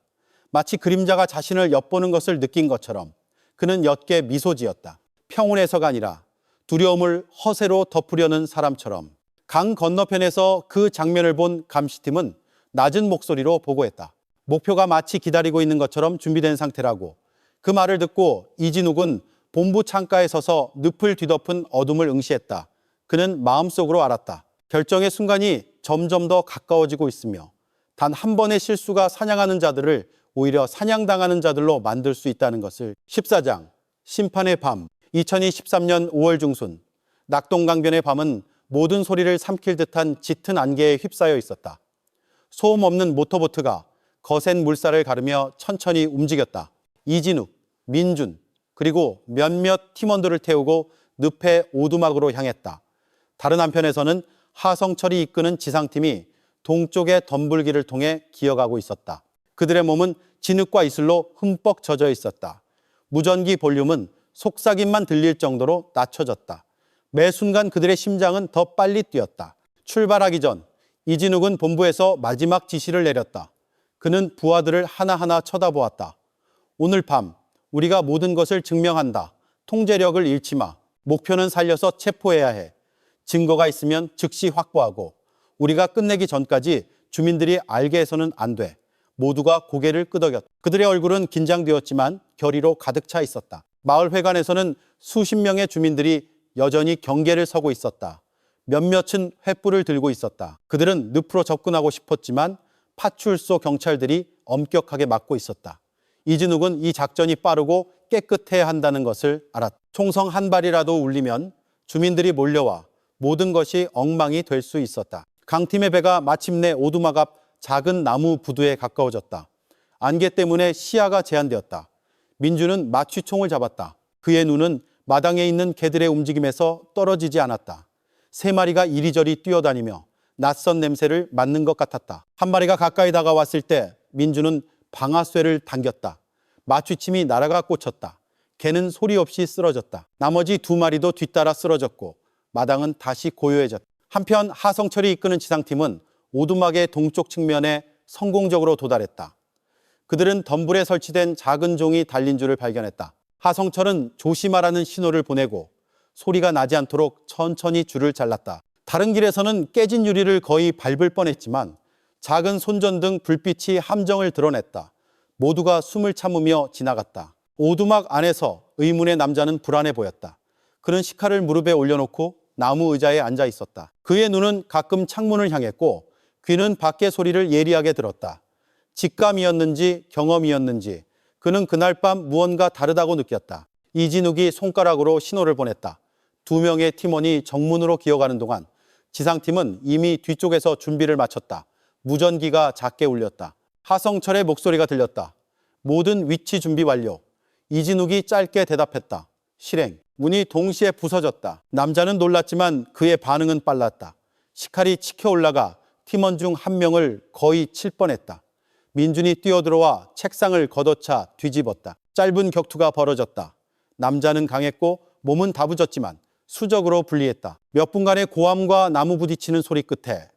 마치 그림자가 자신을 엿보는 것을 느낀 것처럼 그는 옅게 미소 지었다. 평온해서가 아니라 두려움을 허세로 덮으려는 사람처럼. 강 건너편에서 그 장면을 본 감시팀은 낮은 목소리로 보고했다. 목표가 마치 기다리고 있는 것처럼 준비된 상태라고. 그 말을 듣고 이진욱은 본부 창가에 서서 늪을 뒤덮은 어둠을 응시했다. 그는 마음속으로 알았다. 결정의 순간이 점점 더 가까워지고 있으며 단 한 번의 실수가 사냥하는 자들을 오히려 사냥당하는 자들로 만들 수 있다는 것을. 14장 심판의 밤. 2023년 5월 중순 낙동강변의 밤은 모든 소리를 삼킬 듯한 짙은 안개에 휩싸여 있었다. 소음 없는 모터보트가 거센 물살을 가르며 천천히 움직였다. 이진욱, 민준, 그리고 몇몇 팀원들을 태우고 늪의 오두막으로 향했다. 다른 한편에서는 하성철이 이끄는 지상팀이 동쪽의 덤불길을 통해 기어가고 있었다. 그들의 몸은 진흙과 이슬로 흠뻑 젖어 있었다. 무전기 볼륨은 속삭임만 들릴 정도로 낮춰졌다. 매 순간 그들의 심장은 더 빨리 뛰었다. 출발하기 전 이진욱은 본부에서 마지막 지시를 내렸다. 그는 부하들을 하나하나 쳐다보았다. 오늘 밤 우리가 모든 것을 증명한다. 통제력을 잃지 마. 목표는 살려서 체포해야 해. 증거가 있으면 즉시 확보하고 우리가 끝내기 전까지 주민들이 알게 해서는 안 돼. 모두가 고개를 끄덕였다. 그들의 얼굴은 긴장되었지만 결의로 가득 차 있었다. 마을 회관에서는 수십 명의 주민들이 여전히 경계를 서고 있었다. 몇몇은 횃불을 들고 있었다. 그들은 늪으로 접근하고 싶었지만 파출소 경찰들이 엄격하게 막고 있었다. 이진욱은 이 작전이 빠르고 깨끗해야 한다는 것을 알았다. 총성 한 발이라도 울리면 주민들이 몰려와 모든 것이 엉망이 될 수 있었다. 강팀의 배가 마침내 오두막 앞 작은 나무 부두에 가까워졌다. 안개 때문에 시야가 제한되었다. 민주는 마취총을 잡았다. 그의 눈은 마당에 있는 개들의 움직임에서 떨어지지 않았다. 세 마리가 이리저리 뛰어다니며 낯선 냄새를 맡는 것 같았다. 한 마리가 가까이 다가왔을 때 민주는 방아쇠를 당겼다. 마취침이 날아가 꽂혔다. 개는 소리 없이 쓰러졌다. 나머지 두 마리도 뒤따라 쓰러졌고 마당은 다시 고요해졌다. 한편 하성철이 이끄는 지상팀은 오두막의 동쪽 측면에 성공적으로 도달했다. 그들은 덤불에 설치된 작은 종이 달린 줄을 발견했다. 하성철은 조심하라는 신호를 보내고 소리가 나지 않도록 천천히 줄을 잘랐다. 다른 길에서는 깨진 유리를 거의 밟을 뻔했지만 작은 손전등 불빛이 함정을 드러냈다. 모두가 숨을 참으며 지나갔다. 오두막 안에서 의문의 남자는 불안해 보였다. 그는 시카를 무릎에 올려놓고 나무 의자에 앉아 있었다. 그의 눈은 가끔 창문을 향했고 귀는 밖의 소리를 예리하게 들었다. 직감이었는지 경험이었는지 그는 그날 밤 무언가 다르다고 느꼈다. 이진욱이 손가락으로 신호를 보냈다. 두 명의 팀원이 정문으로 기어가는 동안 지상팀은 이미 뒤쪽에서 준비를 마쳤다. 무전기가 작게 울렸다. 하성철의 목소리가 들렸다. 모든 위치 준비 완료. 이진욱이 짧게 대답했다. 실행. 문이 동시에 부서졌다. 남자는 놀랐지만 그의 반응은 빨랐다. 시칼이 치켜 올라가 팀원 중 한 명을 거의 칠 뻔했다. 민준이 뛰어들어와 책상을 걷어차 뒤집었다. 짧은 격투가 벌어졌다. 남자는 강했고 몸은 다부졌지만 수적으로 불리했다. 몇 분간의 고함과 나무 부딪히는 소리 끝에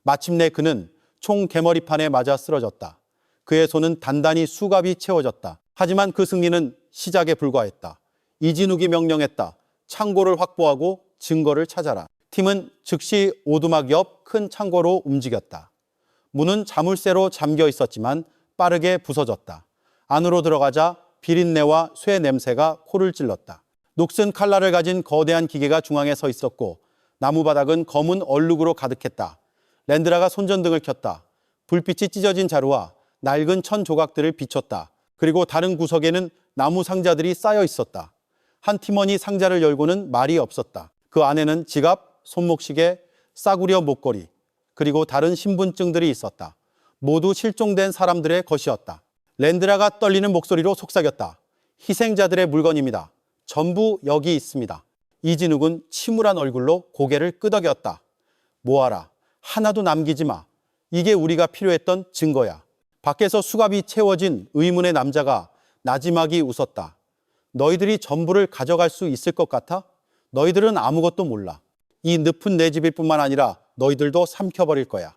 마침내 그는 총 개머리판에 맞아 쓰러졌다. 그의 손은 단단히 수갑이 채워졌다. 하지만 그 승리는 시작에 불과했다. 이진욱이 명령했다. 창고를 확보하고 증거를 찾아라. 팀은 즉시 오두막 옆 큰 창고로 움직였다. 문은 자물쇠로 잠겨 있었지만 빠르게 부서졌다. 안으로 들어가자 비린내와 쇠 냄새가 코를 찔렀다. 녹슨 칼날을 가진 거대한 기계가 중앙에 서 있었고 나무 바닥은 검은 얼룩으로 가득했다. 랜드라가 손전등을 켰다. 불빛이 찢어진 자루와 낡은 천 조각들을 비췄다. 그리고 다른 구석에는 나무 상자들이 쌓여 있었다. 한 팀원이 상자를 열고는 말이 없었다. 그 안에는 지갑, 손목시계, 싸구려 목걸이, 그리고 다른 신분증들이 있었다. 모두 실종된 사람들의 것이었다. 랜드라가 떨리는 목소리로 속삭였다. 희생자들의 물건입니다. 전부 여기 있습니다. 이진욱은 침울한 얼굴로 고개를 끄덕였다. 모아라. 하나도 남기지 마. 이게 우리가 필요했던 증거야. 밖에서 수갑이 채워진 의문의 남자가 나지막이 웃었다. 너희들이 전부를 가져갈 수 있을 것 같아? 너희들은 아무것도 몰라. 이 늪은 내 집일 뿐만 아니라 너희들도 삼켜버릴 거야.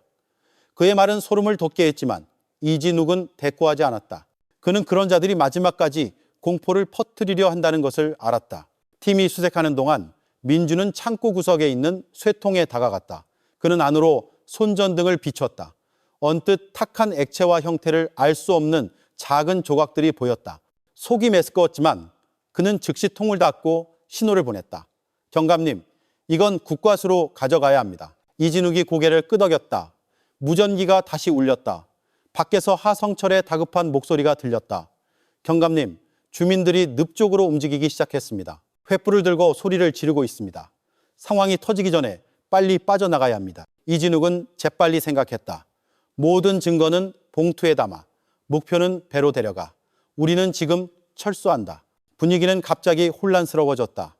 그의 말은 소름을 돋게 했지만 이진욱은 대꾸하지 않았다. 그는 그런 자들이 마지막까지 공포를 퍼뜨리려 한다는 것을 알았다. 팀이 수색하는 동안 민주는 창고 구석에 있는 쇠통에 다가갔다. 그는 안으로 손전등을 비췄다. 언뜻 탁한 액체와 형태를 알 수 없는 작은 조각들이 보였다. 속이 메스꺼웠지만 그는 즉시 통을 닫고 신호를 보냈다. 경감님, 이건 국과수로 가져가야 합니다. 이진욱이 고개를 끄덕였다. 무전기가 다시 울렸다. 밖에서 하성철의 다급한 목소리가 들렸다. 경감님, 주민들이 늪 쪽으로 움직이기 시작했습니다. 횃불을 들고 소리를 지르고 있습니다. 상황이 터지기 전에 빨리 빠져나가야 합니다. 이진욱은 재빨리 생각했다. 모든 증거는 봉투에 담아 목표는 배로 데려가. 우리는 지금 철수한다. 분위기는 갑자기 혼란스러워졌다.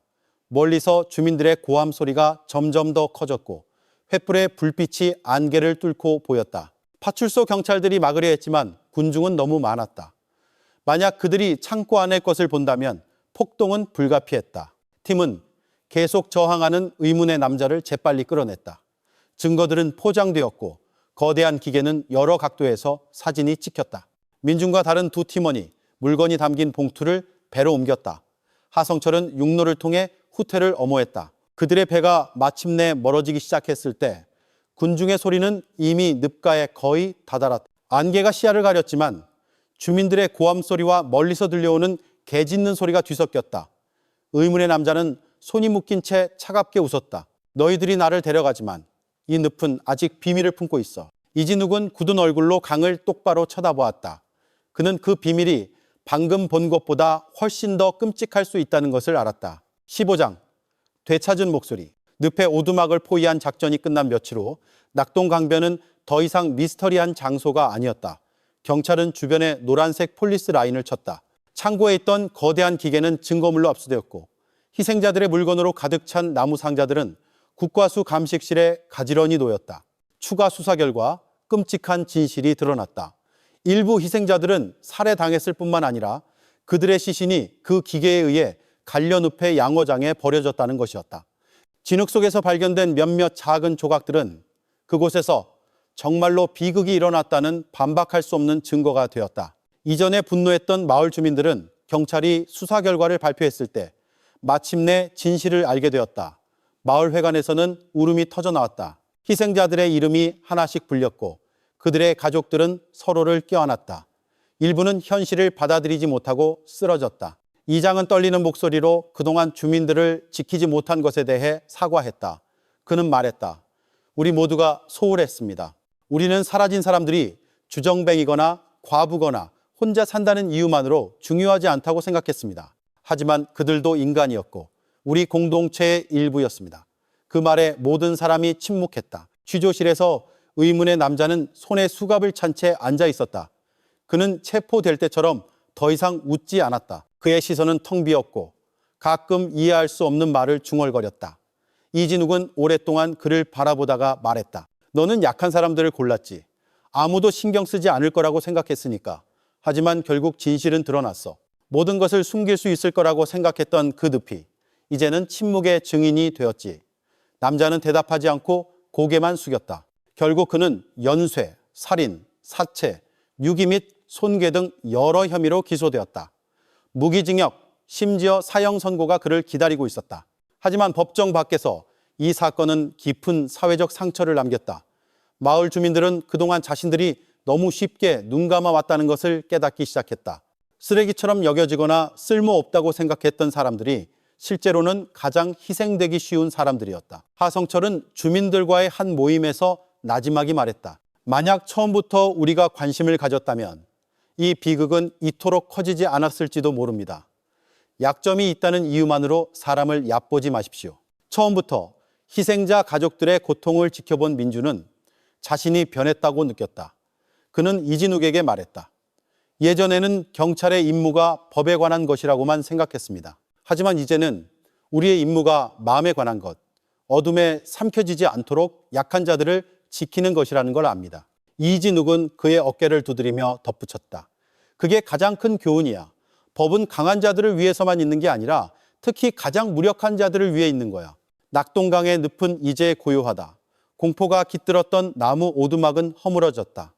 멀리서 주민들의 고함 소리가 점점 더 커졌고 횃불의 불빛이 안개를 뚫고 보였다. 파출소 경찰들이 막으려 했지만 군중은 너무 많았다. 만약 그들이 창고 안의 것을 본다면 폭동은 불가피했다. 팀은 계속 저항하는 의문의 남자를 재빨리 끌어냈다. 증거들은 포장되었고 거대한 기계는 여러 각도에서 사진이 찍혔다. 민중과 다른 두 팀원이 물건이 담긴 봉투를 배로 옮겼다. 하성철은 육로를 통해 후퇴를 엄호했다. 그들의 배가 마침내 멀어지기 시작했을 때 군중의 소리는 이미 늪가에 거의 다다랐다. 안개가 시야를 가렸지만 주민들의 고함 소리와 멀리서 들려오는 개 짖는 소리가 뒤섞였다. 의문의 남자는 손이 묶인 채 차갑게 웃었다. 너희들이 나를 데려가지만 이 늪은 아직 비밀을 품고 있어. 이진욱은 굳은 얼굴로 강을 똑바로 쳐다보았다. 그는 그 비밀이 방금 본 것보다 훨씬 더 끔찍할 수 있다는 것을 알았다. 15장 되찾은 목소리. 늪의 오두막을 포위한 작전이 끝난 며칠 후 낙동강변은 더 이상 미스터리한 장소가 아니었다. 경찰은 주변에 노란색 폴리스 라인을 쳤다. 창고에 있던 거대한 기계는 증거물로 압수되었고 희생자들의 물건으로 가득 찬 나무 상자들은 국과수 감식실에 가지런히 놓였다. 추가 수사 결과 끔찍한 진실이 드러났다. 일부 희생자들은 살해당했을 뿐만 아니라 그들의 시신이 그 기계에 의해 갈려늪의 양어장에 버려졌다는 것이었다. 진흙 속에서 발견된 몇몇 작은 조각들은 그곳에서 정말로 비극이 일어났다는 반박할 수 없는 증거가 되었다. 이전에 분노했던 마을 주민들은 경찰이 수사 결과를 발표했을 때 마침내 진실을 알게 되었다. 마을 회관에서는 울음이 터져나왔다. 희생자들의 이름이 하나씩 불렸고 그들의 가족들은 서로를 껴안았다. 일부는 현실을 받아들이지 못하고 쓰러졌다. 이장은 떨리는 목소리로 그동안 주민들을 지키지 못한 것에 대해 사과했다. 그는 말했다. 우리 모두가 소홀했습니다. 우리는 사라진 사람들이 주정뱅이거나 과부거나 혼자 산다는 이유만으로 중요하지 않다고 생각했습니다. 하지만 그들도 인간이었고 우리 공동체의 일부였습니다. 그 말에 모든 사람이 침묵했다. 취조실에서 의문의 남자는 손에 수갑을 찬 채 앉아 있었다. 그는 체포될 때처럼 더 이상 웃지 않았다. 그의 시선은 텅 비었고 가끔 이해할 수 없는 말을 중얼거렸다. 이진욱은 오랫동안 그를 바라보다가 말했다. 너는 약한 사람들을 골랐지. 아무도 신경 쓰지 않을 거라고 생각했으니까. 하지만 결국 진실은 드러났어. 모든 것을 숨길 수 있을 거라고 생각했던 그 늪이 이제는 침묵의 증인이 되었지. 남자는 대답하지 않고 고개만 숙였다. 결국 그는 연쇄, 살인, 사체, 유기 및 손괴 등 여러 혐의로 기소되었다. 무기징역, 심지어 사형 선고가 그를 기다리고 있었다. 하지만 법정 밖에서 이 사건은 깊은 사회적 상처를 남겼다. 마을 주민들은 그동안 자신들이 너무 쉽게 눈 감아 왔다는 것을 깨닫기 시작했다. 쓰레기처럼 여겨지거나 쓸모없다고 생각했던 사람들이 실제로는 가장 희생되기 쉬운 사람들이었다. 하성철은 주민들과의 한 모임에서 나지막이 말했다. 만약 처음부터 우리가 관심을 가졌다면 이 비극은 이토록 커지지 않았을지도 모릅니다. 약점이 있다는 이유만으로 사람을 얕보지 마십시오. 처음부터 희생자 가족들의 고통을 지켜본 민주는 자신이 변했다고 느꼈다. 그는 이진욱에게 말했다. 예전에는 경찰의 임무가 법에 관한 것이라고만 생각했습니다. 하지만 이제는 우리의 임무가 마음에 관한 것, 어둠에 삼켜지지 않도록 약한 자들을 지키는 것이라는 걸 압니다. 이진욱은 그의 어깨를 두드리며 덧붙였다. 그게 가장 큰 교훈이야. 법은 강한 자들을 위해서만 있는 게 아니라 특히 가장 무력한 자들을 위해 있는 거야. 낙동강의 늪은 이제 고요하다. 공포가 깃들었던 나무 오두막은 허물어졌다.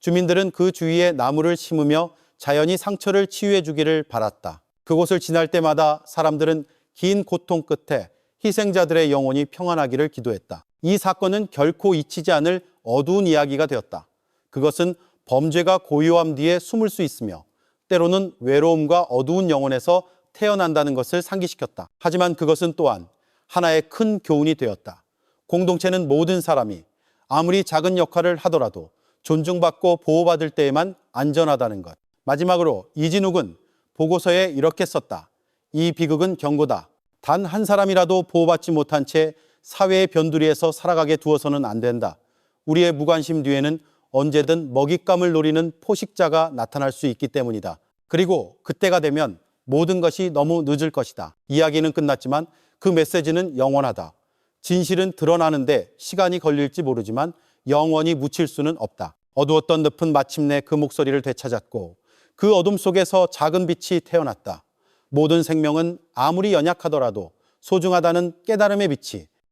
주민들은 그 주위에 나무를 심으며 자연이 상처를 치유해 주기를 바랐다. 그곳을 지날 때마다 사람들은 긴 고통 끝에 희생자들의 영혼이 평안하기를 기도했다. 이 사건은 결코 잊히지 않을 어두운 이야기가 되었다. 그것은 범죄가 고요함 뒤에 숨을 수 있으며 때로는 외로움과 어두운 영혼에서 태어난다는 것을 상기시켰다. 하지만 그것은 또한 하나의 큰 교훈이 되었다. 공동체는 모든 사람이 아무리 작은 역할을 하더라도 존중받고 보호받을 때에만 안전하다는 것. 마지막으로 이진욱은 보고서에 이렇게 썼다. 이 비극은 경고다. 단 한 사람이라도 보호받지 못한 채 사회의 변두리에서 살아가게 두어서는 안 된다. 우리의 무관심 뒤에는 언제든 먹잇감을 노리는 포식자가 나타날 수 있기 때문이다. 그리고 그때가 되면 모든 것이 너무 늦을 것이다. 이야기는 끝났지만 그 메시지는 영원하다. 진실은 드러나는데 시간이 걸릴지 모르지만 영원히 묻힐 수는 없다. 어두웠던 늪은 마침내 그 목소리를 되찾았고 그 어둠 속에서 작은 빛이 태어났다. 모든 생명은 아무리 연약하더라도 소중하다는 깨달음의 빛이